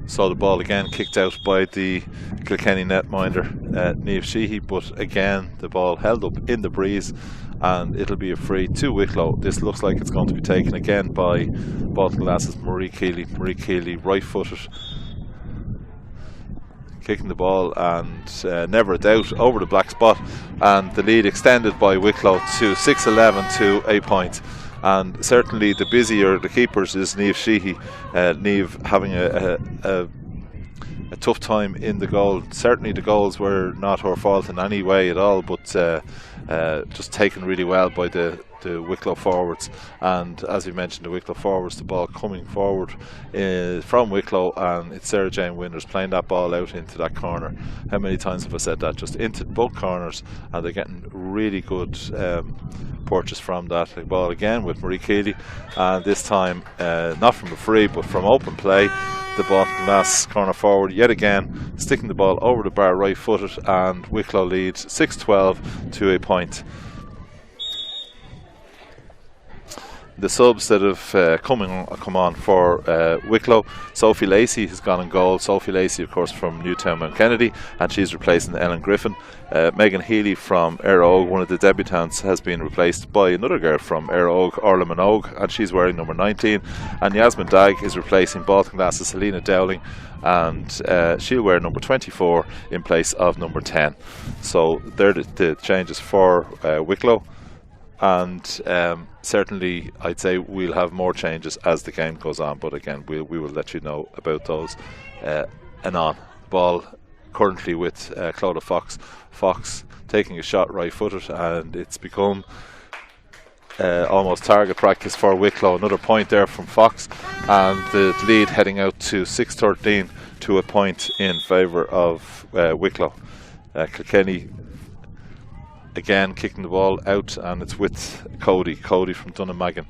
So the ball again kicked out by the Kilkenny netminder, Niamh Sheehy, but again the ball held up in the breeze, and it'll be a free to Wicklow. This looks like it's going to be taken again by Baltinglass's Marie Keeley. Marie Keeley, right-footed, kicking the ball, and never a doubt over the black spot, and the lead extended by Wicklow to 6-11 to a point. And certainly the busier the keepers is Niamh Sheehy. Niamh having a tough time in the goal. Certainly the goals were not her fault in any way at all, but just taken really well by the Wicklow forwards. And as we mentioned, the Wicklow forwards, the ball coming forward from Wicklow, and it's Sarah Jane Winters playing that ball out into that corner. How many times have I said that? Just into both corners, and they're getting really good purchase from that ball again with Marie Keeley, and this time not from a free but from open play. The Baltinglass corner forward yet again sticking the ball over the bar right footed, and Wicklow leads 6-12 to a point. The subs that have come on for Wicklow: Sophie Lacey has gone in goal. Sophie Lacey, of course, from Newtown Mount Kennedy, and she's replacing Ellen Griffin. Megan Healy from Éire Óg, one of the debutants, has been replaced by another girl from Éire Óg, Orla Minogue, and she's wearing number 19. And Yasmin Dag is replacing Baltinglass's Helena Dowling, and she'll wear number 24 in place of number 10. So they're the changes for Wicklow. And certainly I'd say we'll have more changes as the game goes on, but again we will let you know about those anon. Ball currently with Clodagh Fox. Fox taking a shot right footed, and it's become almost target practice for Wicklow. Another point there from Fox, and the lead heading out to 6-13 to a point in favour of Wicklow. Kilkenny again kicking the ball out, and it's with Cody from Dunnamaggin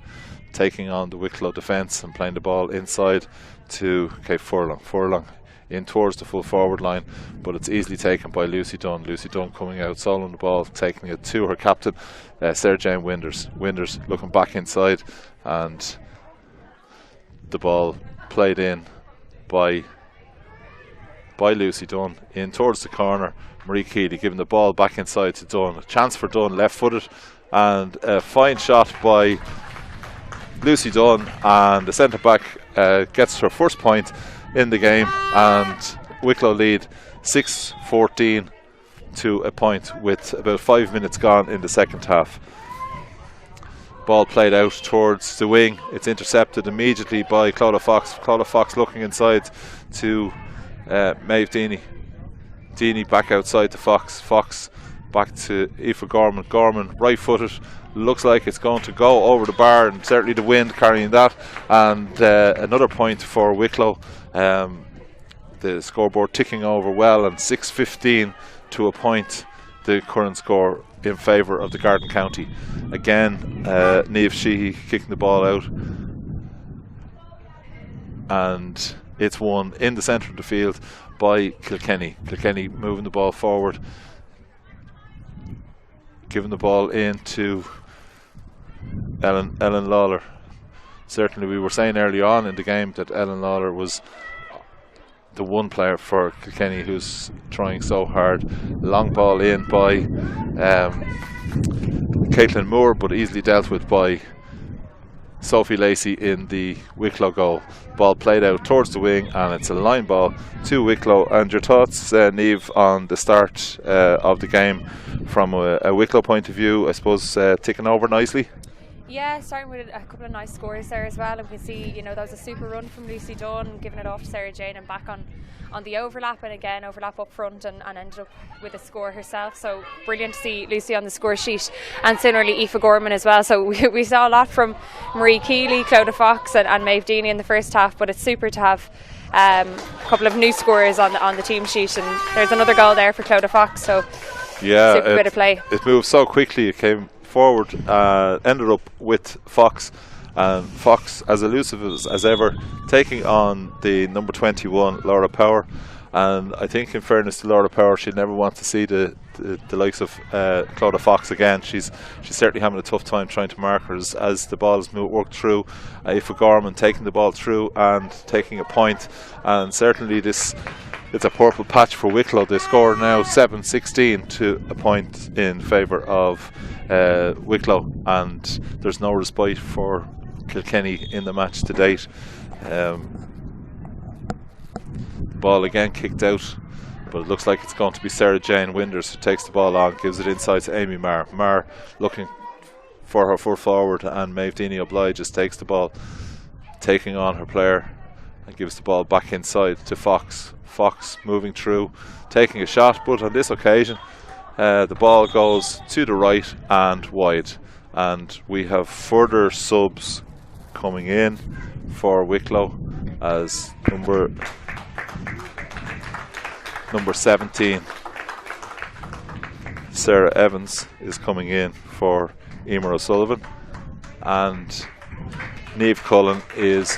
taking on the Wicklow defence and playing the ball inside to Furlong in towards the full forward line, but it's easily taken by Lucy Dunn. Lucy Dunn coming out, soloing the ball, taking it to her captain, Sarah Jane Winders. Winders looking back inside, and the ball played in by Lucy Dunn in towards the corner. Marie Keeley giving the ball back inside to Dunn. A chance for Dunn, left footed, and a fine shot by Lucy Dunn, and the centre back gets her first point in the game, and Wicklow lead 6-14 to a point with about 5 minutes gone in the second half. Ball played out towards the wing. It's intercepted immediately by Clodagh Fox. Clodagh Fox looking inside to Maeve Deany. Deany back outside to Fox. Fox back to Aoife Gorman. Gorman right footed. Looks like it's going to go over the bar, and certainly the wind carrying that. And another point for Wicklow. The scoreboard ticking over well, and 6-15 to a point, the current score in favour of the Garden County. Again, Niamh Sheehy kicking the ball out, and it's won in the centre of the field by Kilkenny. Kilkenny moving the ball forward, giving the ball in to Ellen Lawler. Certainly we were saying early on in the game that Ellen Lawler was the one player for Kilkenny who's trying so hard. Long ball in by Caitlin Moore, but easily dealt with by Sophie Lacey in the Wicklow goal. Ball played out towards the wing, and it's a line ball to Wicklow. And your thoughts, Niamh, on the start of the game from a Wicklow point of view? I suppose ticking over nicely. Yeah, starting with a couple of nice scores there as well, and we can see, that was a super run from Lucy Dunn, giving it off to Sarah Jane and back on the overlap, and again overlap up front, and ended up with a score herself. So brilliant to see Lucy on the score sheet, and similarly Aoife Gorman as well. So we saw a lot from Marie Keeley, Clodagh Fox and Maeve Deany in the first half, but it's super to have a couple of new scorers on the team sheet, and there's another goal there for Clodagh Fox. So yeah, super bit of play. It moved so quickly. It came forward, ended up with Fox, and Fox as elusive as ever, taking on the number 21 Laura Power. And I think, in fairness to Laura Power, she'd never want to see the likes of Clodagh Fox again. She's certainly having a tough time trying to mark her as the ball is worked through. Aoife Gorman taking the ball through and taking a point, and certainly it's a purple patch for Wicklow. They score now 7-16 to a point in favour of Wicklow, and there's no respite for Kilkenny in the match to date. Ball again kicked out, but it looks like it's going to be Sarah Jane Winders who takes the ball on, gives it inside to Amy Marr. Marr looking for her full forward, and Maeve Deany obliges, takes the ball, taking on her player, and gives the ball back inside to Fox. Fox moving through, taking a shot, but on this occasion the ball goes to the right and wide, and we have further subs coming in for Wicklow as number 17 Sarah Evans is coming in for Emer O'Sullivan, and Niamh Cullen is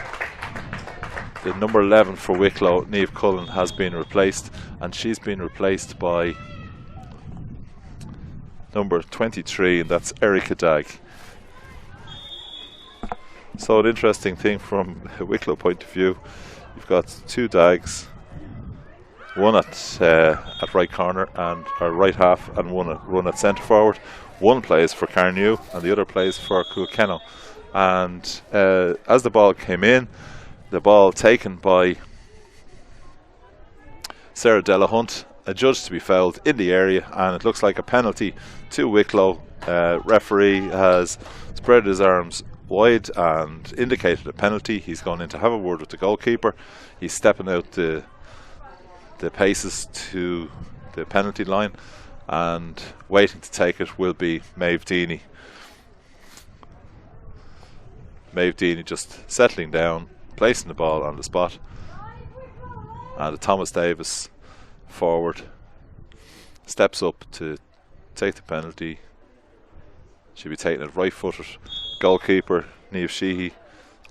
the number 11 for Wicklow. Niamh Cullen has been replaced, and she's been replaced by number 23, and that's Erica Dagg. So an interesting thing from a Wicklow point of view, you've got two Daggs, one at right corner and right half, and one at centre forward. One plays for Carnew and the other plays for Kilkenny. And as the ball came in, the ball taken by Sarah Delahunt, adjudged to be fouled in the area, and it looks like a penalty to Wicklow. Referee has spread his arms wide and indicated a penalty. He's gone in to have a word with the goalkeeper. He's stepping out the paces to the penalty line, and waiting to take it will be Maeve Deany. Maeve Deany just settling down, placing the ball on the spot, and Thomas Davis forward steps up to take the penalty. She'll be taking it right footed. Goalkeeper Niamh Sheehy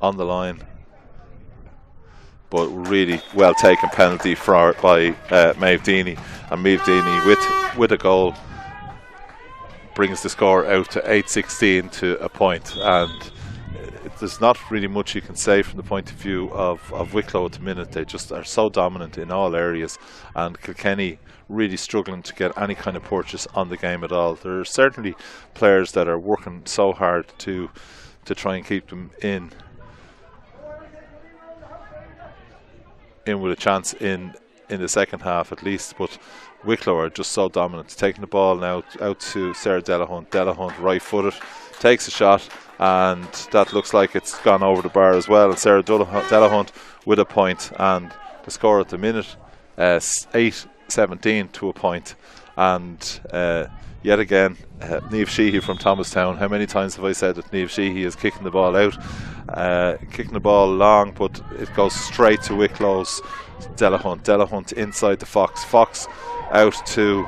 on the line, but really well taken penalty by Maeve Deany, and Maeve Deany with a goal brings the score out to 8-16 to a point, and there's not really much you can say from the point of view of Wicklow at the minute. They just are so dominant in all areas, and Kikenny really struggling to get any kind of purchase on the game at all. There are certainly players that are working so hard to try and keep them in with a chance in the second half at least, but Wicklow are just so dominant. Taking the ball now out to Sarah Delahunt. Delahunt right footed, takes a shot, and that looks like it's gone over the bar as well, and Sarah Delahunt with a point, and the score at the minute 8-17 to a point. And yet again, Niamh Sheehy from Thomastown. How many times have I said that Niamh Sheehy is kicking the ball out, kicking the ball long, but it goes straight to Wicklow's Delahunt inside the Fox out to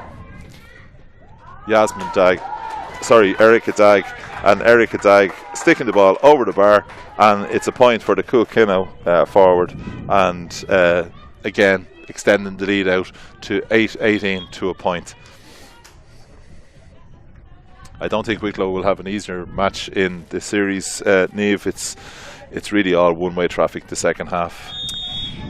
Erica Dagg, and Erica Dagg sticking the ball over the bar, and it's a point for the Kikenny forward, and again extending the lead out to 8-18 to a point. I don't think Wicklow will have an easier match in the series, Niamh. It's really all one-way traffic the second half.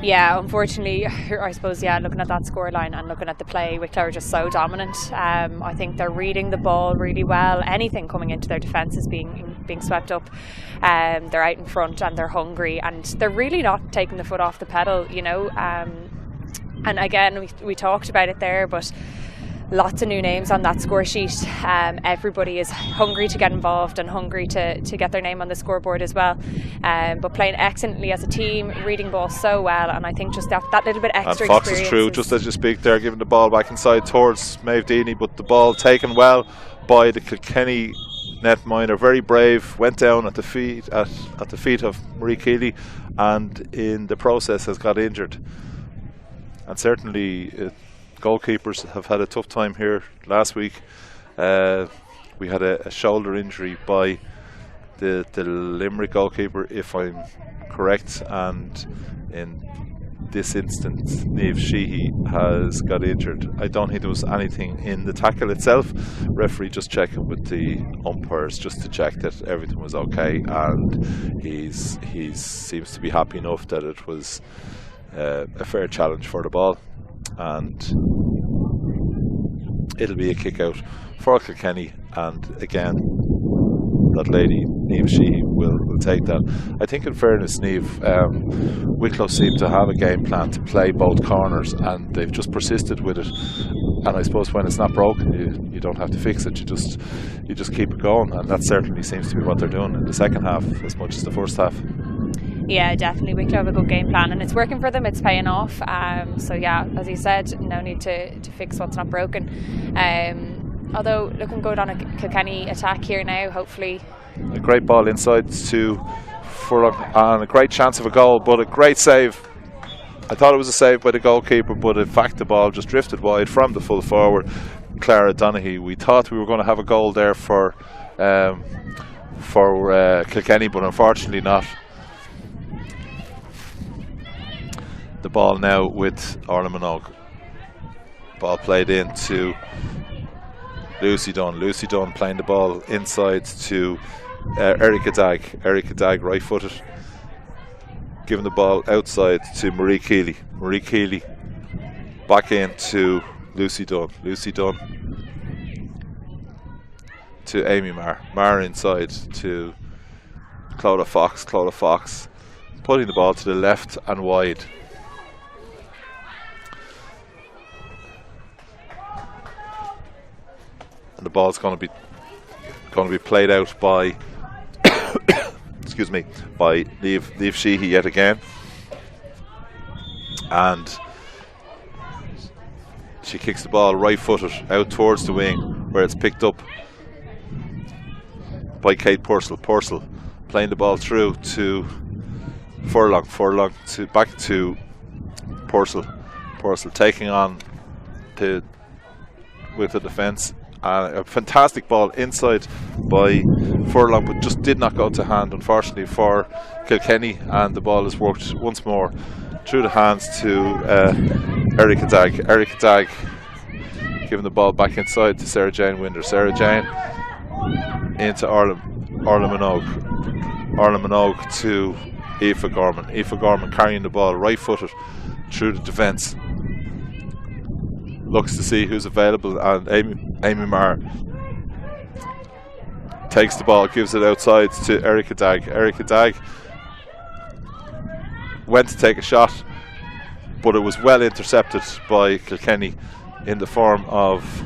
Yeah, unfortunately, I suppose, looking at that scoreline and looking at the play, Wicklow are just so dominant. I think they're reading the ball really well. Anything coming into their defence is being swept up. They're out in front and they're hungry, and they're really not taking the foot off the pedal, you know. And again, we talked about it there, but lots of new names on that score sheet. Everybody is hungry to get involved and hungry to get their name on the scoreboard as well. But playing excellently as a team, reading ball so well, and I think just that little bit extra experience. And Fox is through just as you speak there, giving the ball back inside towards Maeve Deany, but the ball taken well by the Kikenny netminder. Very brave, went down at the feet of Marie Keeley, and in the process has got injured. And certainly goalkeepers have had a tough time here. Last week we had a shoulder injury by the Limerick goalkeeper, if I'm correct, and in this instance Niamh Sheehy has got injured. I don't think there was anything in the tackle itself. Referee just checking with the umpires just to check that everything was okay, and he seems to be happy enough that it was a fair challenge for the ball, and it'll be a kick out for Kikenny. And again, that lady Niamh Sheehy will take that. I think in fairness, Niamh, Wicklow seem to have a game plan to play both corners, and they've just persisted with it. And I suppose when it's not broken, you don't have to fix it. You just keep it going, and that certainly seems to be what they're doing in the second half as much as the first half. Yeah, definitely. Wicklow have a good game plan, and it's working for them. It's paying off. So yeah, as you said, no need to fix what's not broken. Although looking good on a Kikenny attack here now, hopefully. A great ball inside to Furlong, and a great chance of a goal, but a great save. I thought it was a save by the goalkeeper, but in fact the ball just drifted wide from the full forward, Clara Donaghy. We thought we were going to have a goal there for Kikenny, but unfortunately not. The ball now with Orla Minogue. Ball played into Lucy Dunn. Lucy Dunn playing the ball inside to Erica Dagg. Erica Dagg right footed, giving the ball outside to Marie Keeley. Marie Keeley back into Lucy Dunn. Lucy Dunn to Amy Marr. Marr inside to Clodagh Fox. Clodagh Fox putting the ball to the left and wide. And the ball's going to be played out by excuse me, by Niamh Sheehy yet again, and she kicks the ball right footed out towards the wing, where it's picked up by Kate Purcell. Purcell playing the ball through to Furlong. Furlong back to Purcell. Purcell taking on with the defence. A fantastic ball inside by Furlong, but just did not go to hand, unfortunately, for Kilkenny, and the ball is worked once more through the hands to Erica Dag. Erica Dag giving the ball back inside to Sarah Jane Winder. Sarah Jane into Orla Minogue. Orla Minogue to Aoife Gorman. Aoife Gorman carrying the ball right footed through the defence. Looks to see who's available, and Amy Marr takes the ball, gives it outside to Erica Dag. Erica Dag went to take a shot, but it was well intercepted by Kilkenny in the form of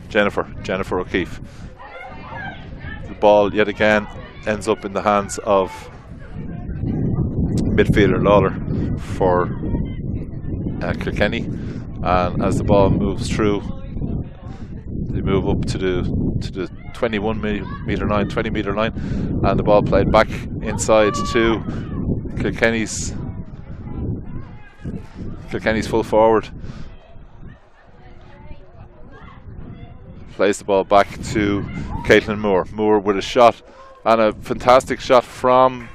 Jennifer O'Keefe. The ball yet again ends up in the hands of midfielder Lawler for Kilkenny, and as the ball moves through, they move up to the 21 metre line, and the ball played back inside to Kilkenny's full forward. Plays the ball back to Caitlin Moore. Moore with a shot, and a fantastic shot from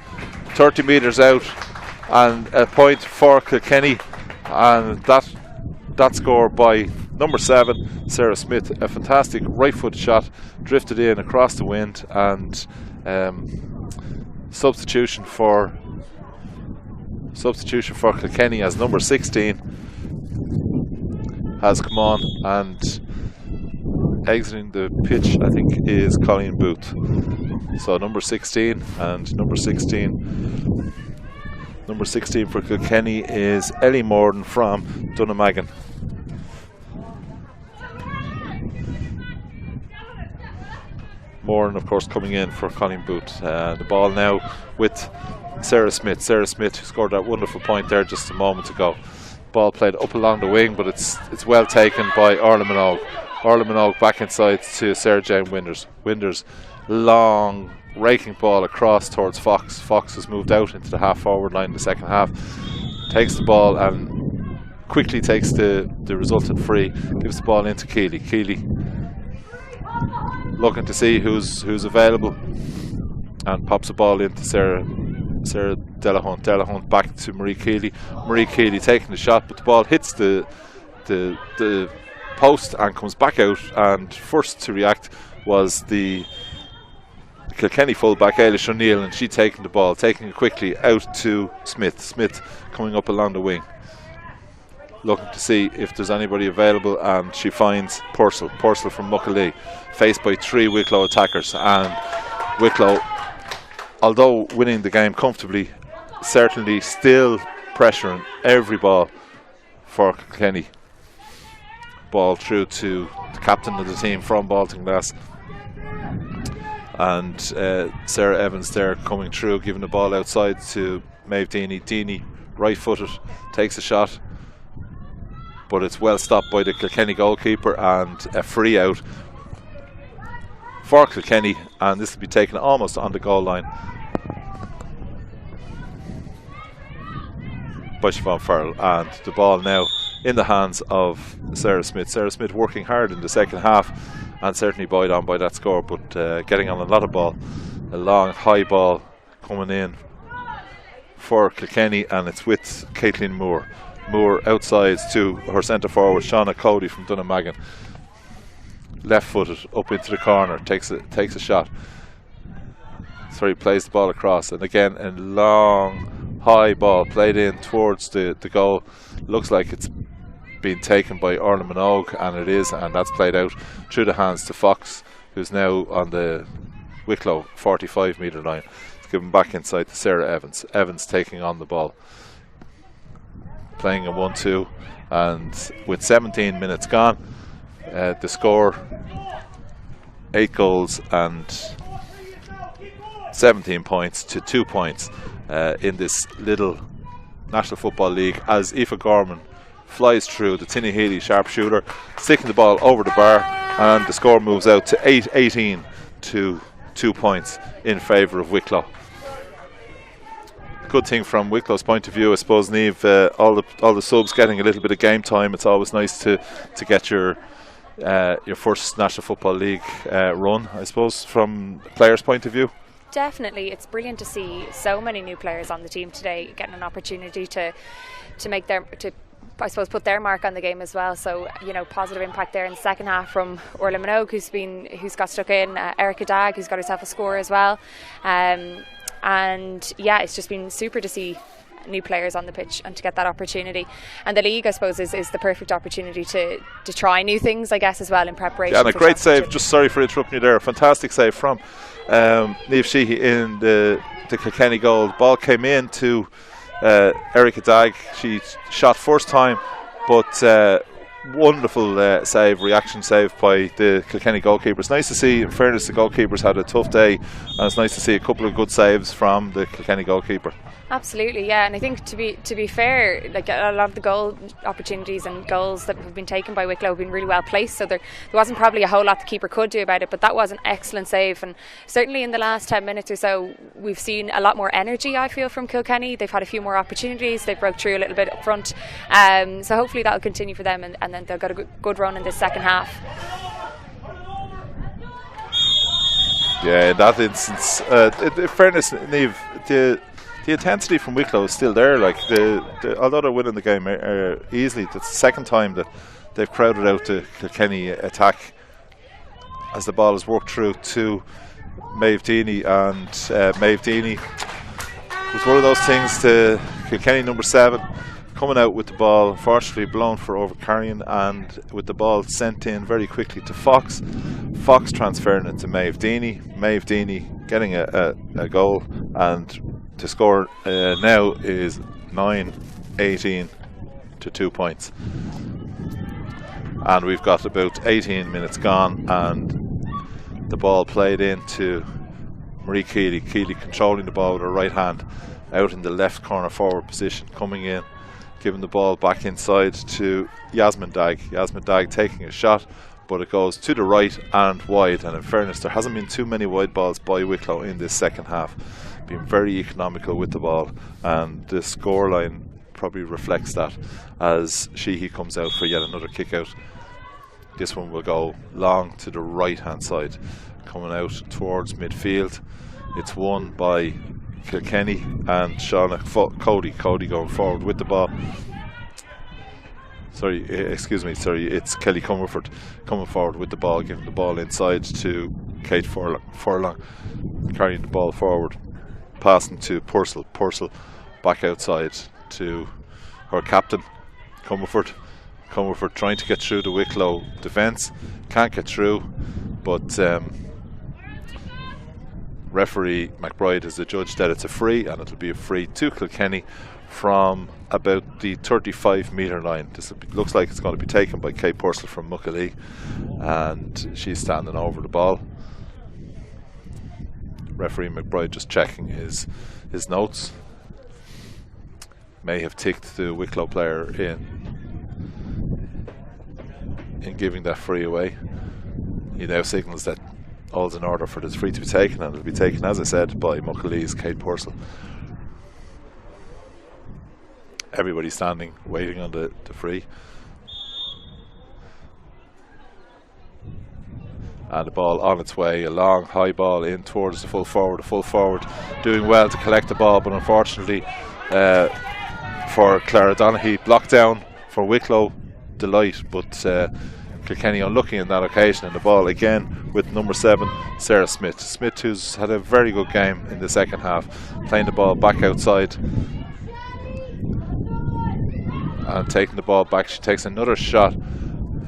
30 metres out, and a point for Kilkenny, and that score by number 7, Sarah Smith. A fantastic right foot shot, drifted in across the wind, and substitution for Kilkenny as number 16 has come on, and exiting the pitch I think is Colleen Booth. So number 16 for Kilkenny is Ellie Morden from Dunnamaggin. Moran, of course, coming in for Colleen Booth. The ball now with Sarah Smith. Sarah Smith, who scored that wonderful point there just a moment ago. Ball played up along the wing, but it's well taken by Orla Minogue. Orla Minogue back inside to Sarah Jane Winders. Winders, long raking ball across towards Fox. Fox has moved out into the half forward line in the second half. Takes the ball and quickly takes the resultant free. Gives the ball into Keeley. Keeley looking to see who's available, and pops the ball into Sarah Delahunt. Delahunt back to Marie Keeley. Marie Keeley taking the shot, but the ball hits the post and comes back out, and first to react was the Kilkenny fullback Eilish O'Neill, and she taking the ball, taking it quickly out to Smith. Smith coming up along the wing, looking to see if there's anybody available, and she finds Purcell from Muckalee, faced by 3 Wicklow attackers. And Wicklow, although winning the game comfortably, certainly still pressuring every ball for Kilkenny. Ball through to the captain of the team from Baltinglass, and Sarah Evans there coming through, giving the ball outside to Maeve Deany. Deany, right footed, takes a shot, but it's well stopped by the Kilkenny goalkeeper, and a free out for Kilkenny, and this will be taken almost on the goal line by Siobhan Farrell, and the ball now in the hands of Sarah Smith. Sarah Smith working hard in the second half, and certainly buoyed on by that score, but getting on a lot of ball. A long high ball coming in for Kilkenny, and it's with Caitlin Moore. Moore outside to her centre forward Shauna Cody from Dunnamaggin. Left footed up into the corner, takes a shot. Sorry, plays the ball across, and again a long high ball played in towards the goal. Looks like it's been taken by Orla Minogue, and it is, and that's played out through the hands to Fox, who's now on the Wicklow 45 metre line. It's given back inside to Sarah Evans. Evans taking on the ball, playing a 1-2, and with 17 minutes gone, the score 8 goals and 17 points to 2 points in this Lidl National Football League, as Aoife Gorman flies through, the Tinnehealy sharpshooter, sticking the ball over the bar, and the score moves out to 18 to 2 points in favour of Wicklow. Good thing from Wicklow's point of view, I suppose, Niamh, all the subs getting a little bit of game time. It's always nice to get your first National Football League run, I suppose, from the players' point of view. Definitely, it's brilliant to see so many new players on the team today getting an opportunity to make I suppose put their mark on the game as well. So positive impact there in the second half from Orla Minogue, who's got stuck in, Erica Dagg, who's got herself a score as well, and yeah, it's just been super to see new players on the pitch and to get that opportunity. And the league, I suppose, is the perfect opportunity to try new things, I guess, as well in preparation. Yeah, and a great save, just sorry for interrupting you there, a fantastic save from Niamh Sheehy in the Kikenny goal. The ball came in to Erica Dagg. She shot first time, but wonderful reaction save by the Kilkenny goalkeeper. It's nice to see, in fairness, the goalkeepers had a tough day, and it's nice to see a couple of good saves from the Kilkenny goalkeeper. Absolutely, yeah, and I think to be fair, like a lot of the goal opportunities and goals that have been taken by Wicklow have been really well placed, so there wasn't probably a whole lot the keeper could do about it, but that was an excellent save. And certainly in the last 10 minutes or so we've seen a lot more energy, I feel, from Kilkenny. They've had a few more opportunities, they broke through a little bit up front, so hopefully that'll continue for them, and then they'll get a good run in this second half. Yeah, in that instance, in fairness, Niamh, the intensity from Wicklow is still there. Like although they're winning the game easily, it's the second time that they've crowded out the Kilkenny attack as the ball is worked through to Maeve Deany, and Maeve Deany was one of those things to Kilkenny number 7 coming out with the ball, unfortunately blown for overcarrying, and with the ball sent in very quickly to Fox transferring it to Maeve Deany getting a goal, and the score now is 9-18 to 2 points, and we've got about 18 minutes gone, and the ball played into Marie Keeley controlling the ball with her right hand out in the left corner forward position, coming in, giving the ball back inside to Yasmin Dagg taking a shot, but it goes to the right and wide. And in fairness, there hasn't been too many wide balls by Wicklow in this second half. Been very economical with the ball, and the scoreline probably reflects that as Sheehy comes out for yet another kick out. This one will go long to the right hand side, coming out towards midfield. It's won by Kilkenny and Shauna Cody going forward with the ball. It's Kelly Comerford coming forward with the ball, giving the ball inside to Kate Furlong, carrying the ball forward, passing to Purcell back outside to her captain, Comerford trying to get through the Wicklow defence, can't get through, but referee McBride has adjudged that it's a free, and it'll be a free to Kilkenny from about the 35 metre line. This looks like it's going to be taken by Kate Purcell from Muckalee, and she's standing over the ball. Referee McBride just checking his notes. May have ticked the Wicklow player in giving that free away. He now signals that all's in order for this free to be taken, and it'll be taken, as I said, by Muckalee's Kate Purcell. Everybody standing, waiting on the free. And the ball on its way, a long high ball in towards the full forward doing well to collect the ball, but unfortunately for Clara Donaghy, blocked down for Wicklow. Delight, but Kilkenny unlucky on that occasion, and the ball again with number 7 Sarah Smith, who's had a very good game in the second half, playing the ball back outside and taking the ball back. She takes another shot.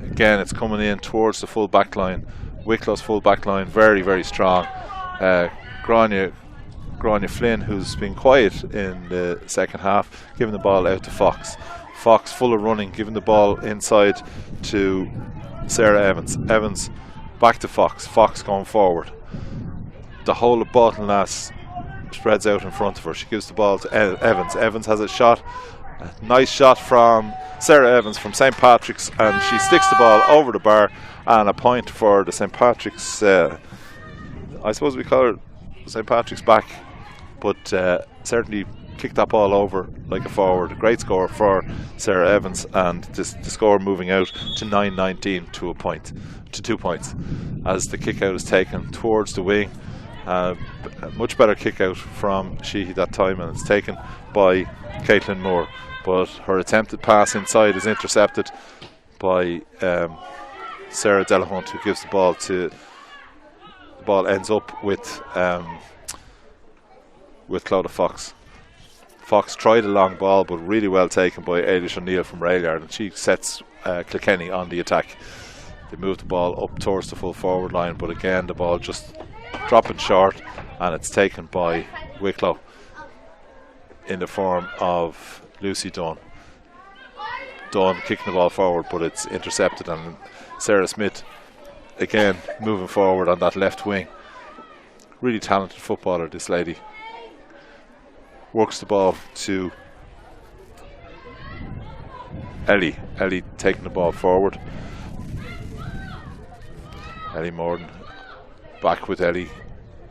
Again, it's coming in towards the full back line. Wicklow's full back line very, very strong. Grania Flynn, who's been quiet in the second half, giving the ball out to Fox full of running, giving the ball inside to Sarah Evans back to Fox going forward. The whole of Baltinlass spreads out in front of her. She gives the ball to Evans has a shot, a nice shot from Sarah Evans from St. Patrick's, and she sticks the ball over the bar, and a point for the St. Patrick's, I suppose we call her St. Patrick's back, but certainly kicked that ball over like a forward. A great score for Sarah Evans, and the score moving out to 9-19 to 2 points as the kick out is taken towards the wing. A much better kick out from Sheehy that time, and it's taken by Caitlin Moore, but her attempted pass inside is intercepted by Sarah Delahunt, who gives the ball to. The ball ends up with Clodagh Fox. Fox tried a long ball, but really well taken by Eilish O'Neill from Railyard, and she sets Kilkenny on the attack. They move the ball up towards the full forward line, but again the ball just dropping short, and it's taken by Wicklow in the form of Lucy Dunn. Dunn kicking the ball forward, but it's intercepted, and Sarah Smith again moving forward on that left wing. Really talented footballer, this lady. Works the ball to Ellie. Ellie taking the ball forward. Ellie Morden back with Ellie.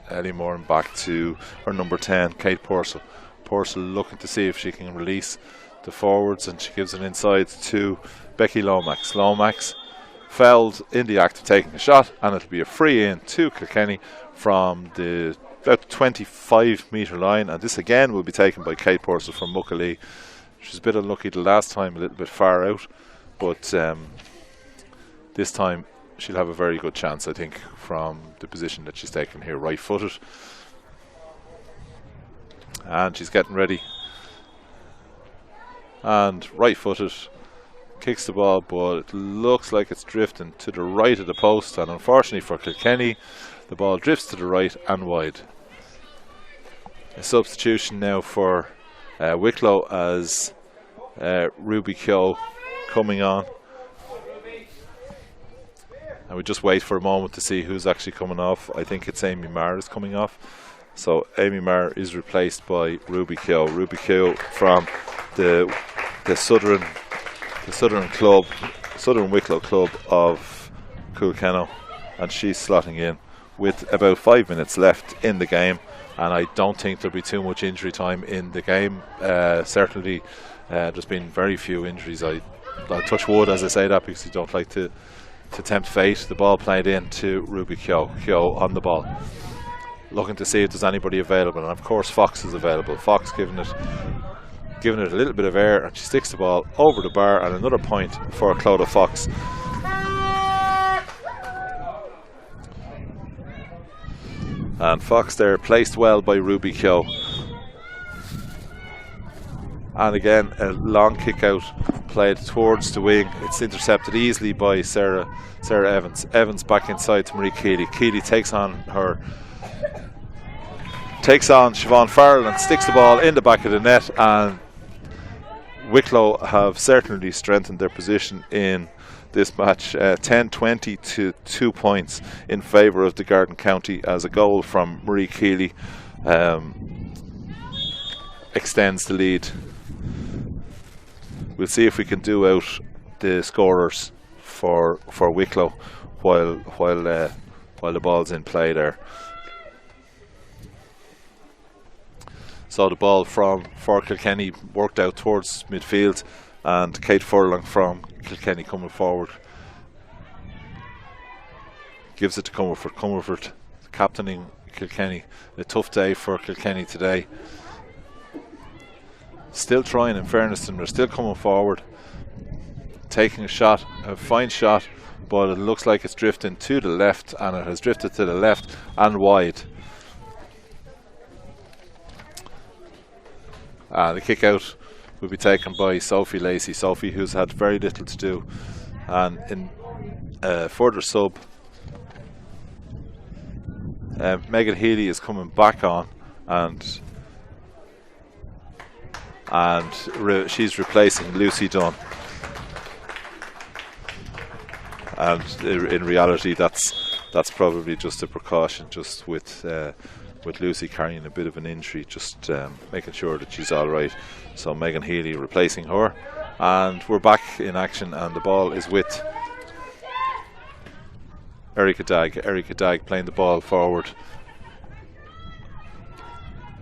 Ellie Morden back to her number 10, Kate Purcell. Purcell looking to see if she can release the forwards, and she gives it inside to Becky Lomax. Lomax fouled in the act of taking a shot, and it'll be a free in to Kilkenny from the about 25-metre line, and this again will be taken by Kate Purcell from Muckalee. She was a bit unlucky the last time, a little bit far out, but this time she'll have a very good chance, I think, from the position that she's taken here, right-footed. And she's getting ready. And right-footed, kicks the ball, but it looks like it's drifting to the right of the post, and unfortunately for Kilkenny, the ball drifts to the right and wide. A substitution now for Wicklow as Ruby Keogh coming on. And we just wait for a moment to see who's actually coming off. I think it's Amy Marr is coming off. So Amy Marr is replaced by Ruby Keogh. Ruby Keogh from the Southern club, Southern Wicklow club of Kilkenny, and she's slotting in with about 5 minutes left in the game, and I don't think there'll be too much injury time in the game. Certainly there's been very few injuries. I'll touch wood as I say that, because you don't like to tempt fate. The ball played in to Ruby Keogh. Keogh on the ball, looking to see if there's anybody available, and of course Fox is available. Fox giving it a little bit of air, and she sticks the ball over the bar, and another point for Clodagh Fox. And Fox there placed well by Ruby Keogh. And again a long kick out played towards the wing. It's intercepted easily by Sarah Evans. Evans back inside to Marie Keeley. Keeley takes on Siobhan Farrell and sticks the ball in the back of the net, and Wicklow have certainly strengthened their position in this match. 10-20 to 2 points in favour of the Garden County, as a goal from Marie Keeley extends the lead. We'll see if we can do out the scorers for Wicklow while the ball's in play there. So the ball for Kilkenny worked out towards midfield, and Kate Furlong from Kilkenny coming forward gives it to Comerford. Comerford captaining Kilkenny. A tough day for Kilkenny today. Still trying, in fairness to them, they're still coming forward, taking a shot, a fine shot, but it looks like it's drifting to the left, and it has drifted to the left and wide. The kick out will be taken by Sophie Lacey. Sophie, who's had very little to do, and in further sub, Megan Healy is coming back on, and she's replacing Lucy Dunn. And in reality, that's probably just a precaution, just with Lucy carrying a bit of an injury, just making sure that she's all right. So Megan Healy replacing her, and we're back in action, and the ball is with Erica Dagg. Erica Dagg playing the ball forward,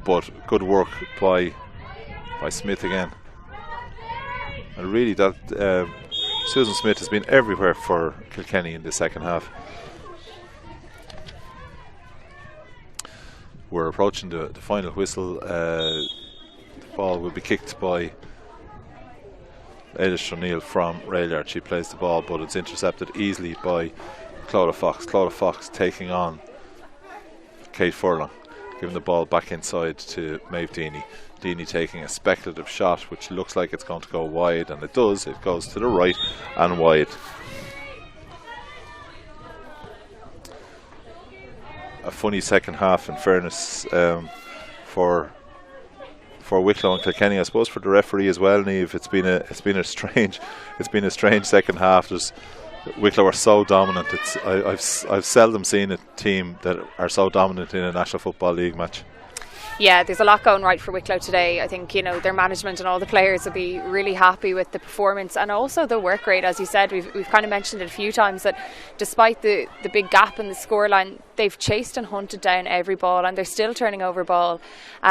but good work by Smith again. And really, that Susan Smith has been everywhere for Kilkenny in the second half. we're approaching the final whistle. The ball will be kicked by Eilish O'Neill from Railyard. She plays the ball, but it's intercepted easily by Clodagh Fox. Clodagh Fox taking on Kate Furlong, giving the ball back inside to Maeve Deany. Deany taking a speculative shot which looks like it's going to go wide, and it does. It goes to the right and wide. A funny second half, in fairness, for Wicklow and Kilkenny, I suppose for the referee as well, Niamh. It's been a strange second half. Wicklow are so dominant. I've seldom seen a team that are so dominant in a National Football League match. Yeah, there's a lot going right for Wicklow today. I think, their management and all the players will be really happy with the performance and also the work rate. As you said, we've kind of mentioned it a few times that despite the big gap in the scoreline, they've chased and hunted down every ball and they're still turning over ball. So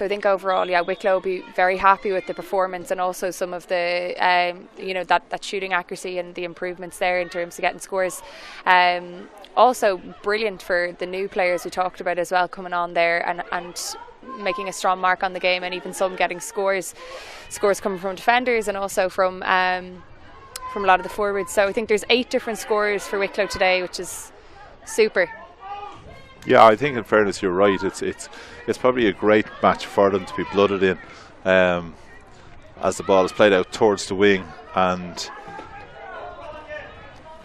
I think overall, Wicklow will be very happy with the performance and also some of the, that shooting accuracy and the improvements there in terms of getting scores. Also brilliant for the new players we talked about as well, coming on there and making a strong mark on the game, and even some getting scores coming from defenders and also from a lot of the forwards. So I think there's 8 different scorers for Wicklow today, which is super. Yeah, I think in fairness you're right. It's probably a great match for them to be blooded in, as the ball is played out towards the wing, and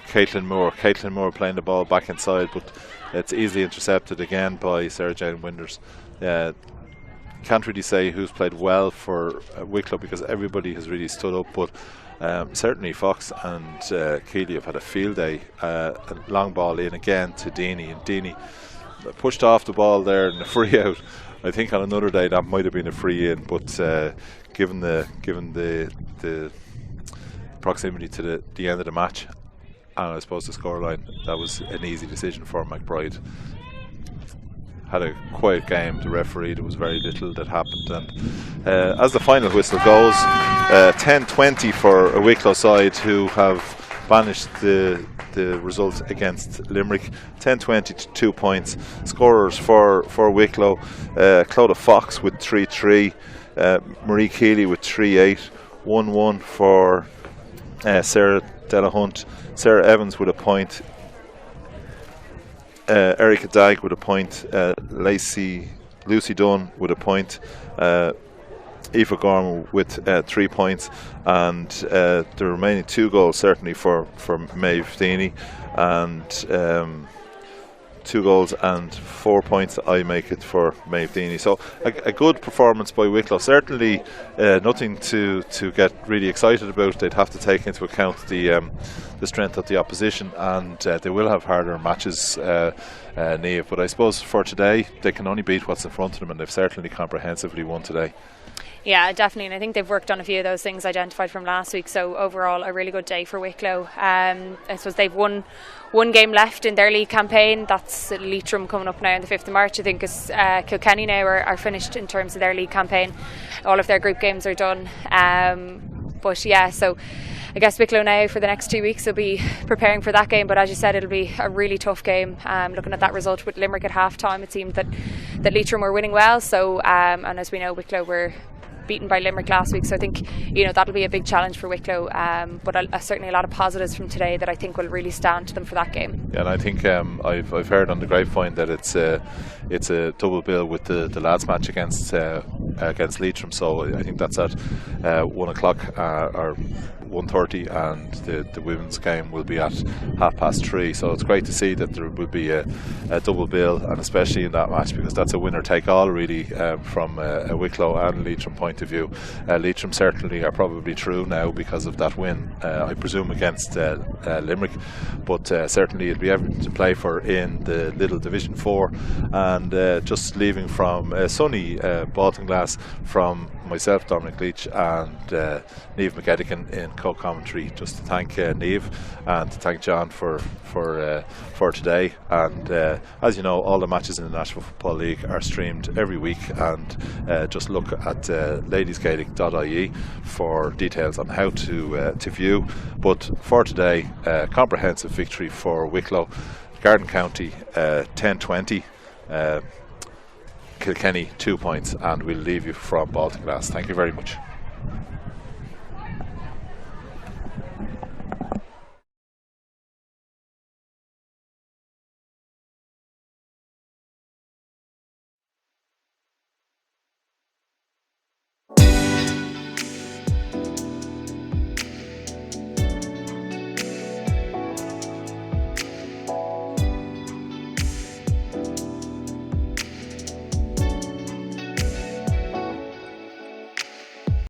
Caitlin Moore playing the ball back inside, but it's easily intercepted again by Sarah Jane Winders. Can't really say who's played well for Wicklow because everybody has really stood up, but certainly Fox and Keeley have had a field day. A long ball in again to Deany, and Deany pushed off the ball there in a free out. I think on another day that might have been a free in, but given the proximity to the end of the match, and I suppose the scoreline, that was an easy decision for McBride. Had a quiet game, the referee, there was very little that happened, and as the final whistle goes, 10-20 for a Wicklow side who have banished the result against Limerick. 10-20 to 2 points. Scorers for Wicklow: Clodagh Fox with 3-3, Marie Keeley with 3-8, 1-1 for Sarah Delahunt, Sarah Evans with a point, Erica Dagg with a point, Lucy Dunn with a point, Aoife Gorman with 3 points, and the remaining 2 goals certainly for Maeve Deany, and 2 goals and 4 points I make it for Maeve Deany. So a good performance by Wicklow. Certainly nothing to get really excited about. They'd have to take into account the strength of the opposition, and they will have harder matches, Niamh. But I suppose for today they can only beat what's in front of them, and they've certainly comprehensively won today. Yeah, definitely, and I think they've worked on a few of those things identified from last week. So overall, a really good day for Wicklow. I suppose they've one game left in their league campaign. That's Leitrim coming up now on the 5th of March. I think as Kilkenny now are finished in terms of their league campaign. All of their group games are done. But yeah, so I guess Wicklow now for the next 2 weeks will be preparing for that game. But as you said, it'll be a really tough game. Looking at that result with Limerick at half time, it seemed that Leitrim were winning well. So and as we know, Wicklow were beaten by Limerick last week, so I think that'll be a big challenge for Wicklow, but certainly a lot of positives from today that I think will really stand to them for that game. Yeah, and I think I've heard on the grapevine that it's a double bill with the lads match against Leitrim, so I think that's at 1 o'clock or 1:30, and the women's game will be at 3:30. So it's great to see that there will be a double bill, and especially in that match, because that's a winner take all really, from a Wicklow and Leitrim point of view. Leitrim certainly are probably through now because of that win, I presume against Limerick, but certainly it'll be everything to play for in the Lidl Division 4. And just leaving from sunny Baltinglass, from myself, Dominic Leach, and Niamh McGettigan in co-commentary, just to thank Niamh and to thank John for today. And as you know, all the matches in the National Football League are streamed every week, and just look at ladiesgaelic.ie for details on how to view. But for today, comprehensive victory for Wicklow. Garden County 10-20. Kilkenny 2 points, and we'll leave you from Baltic Glass. Thank you very much.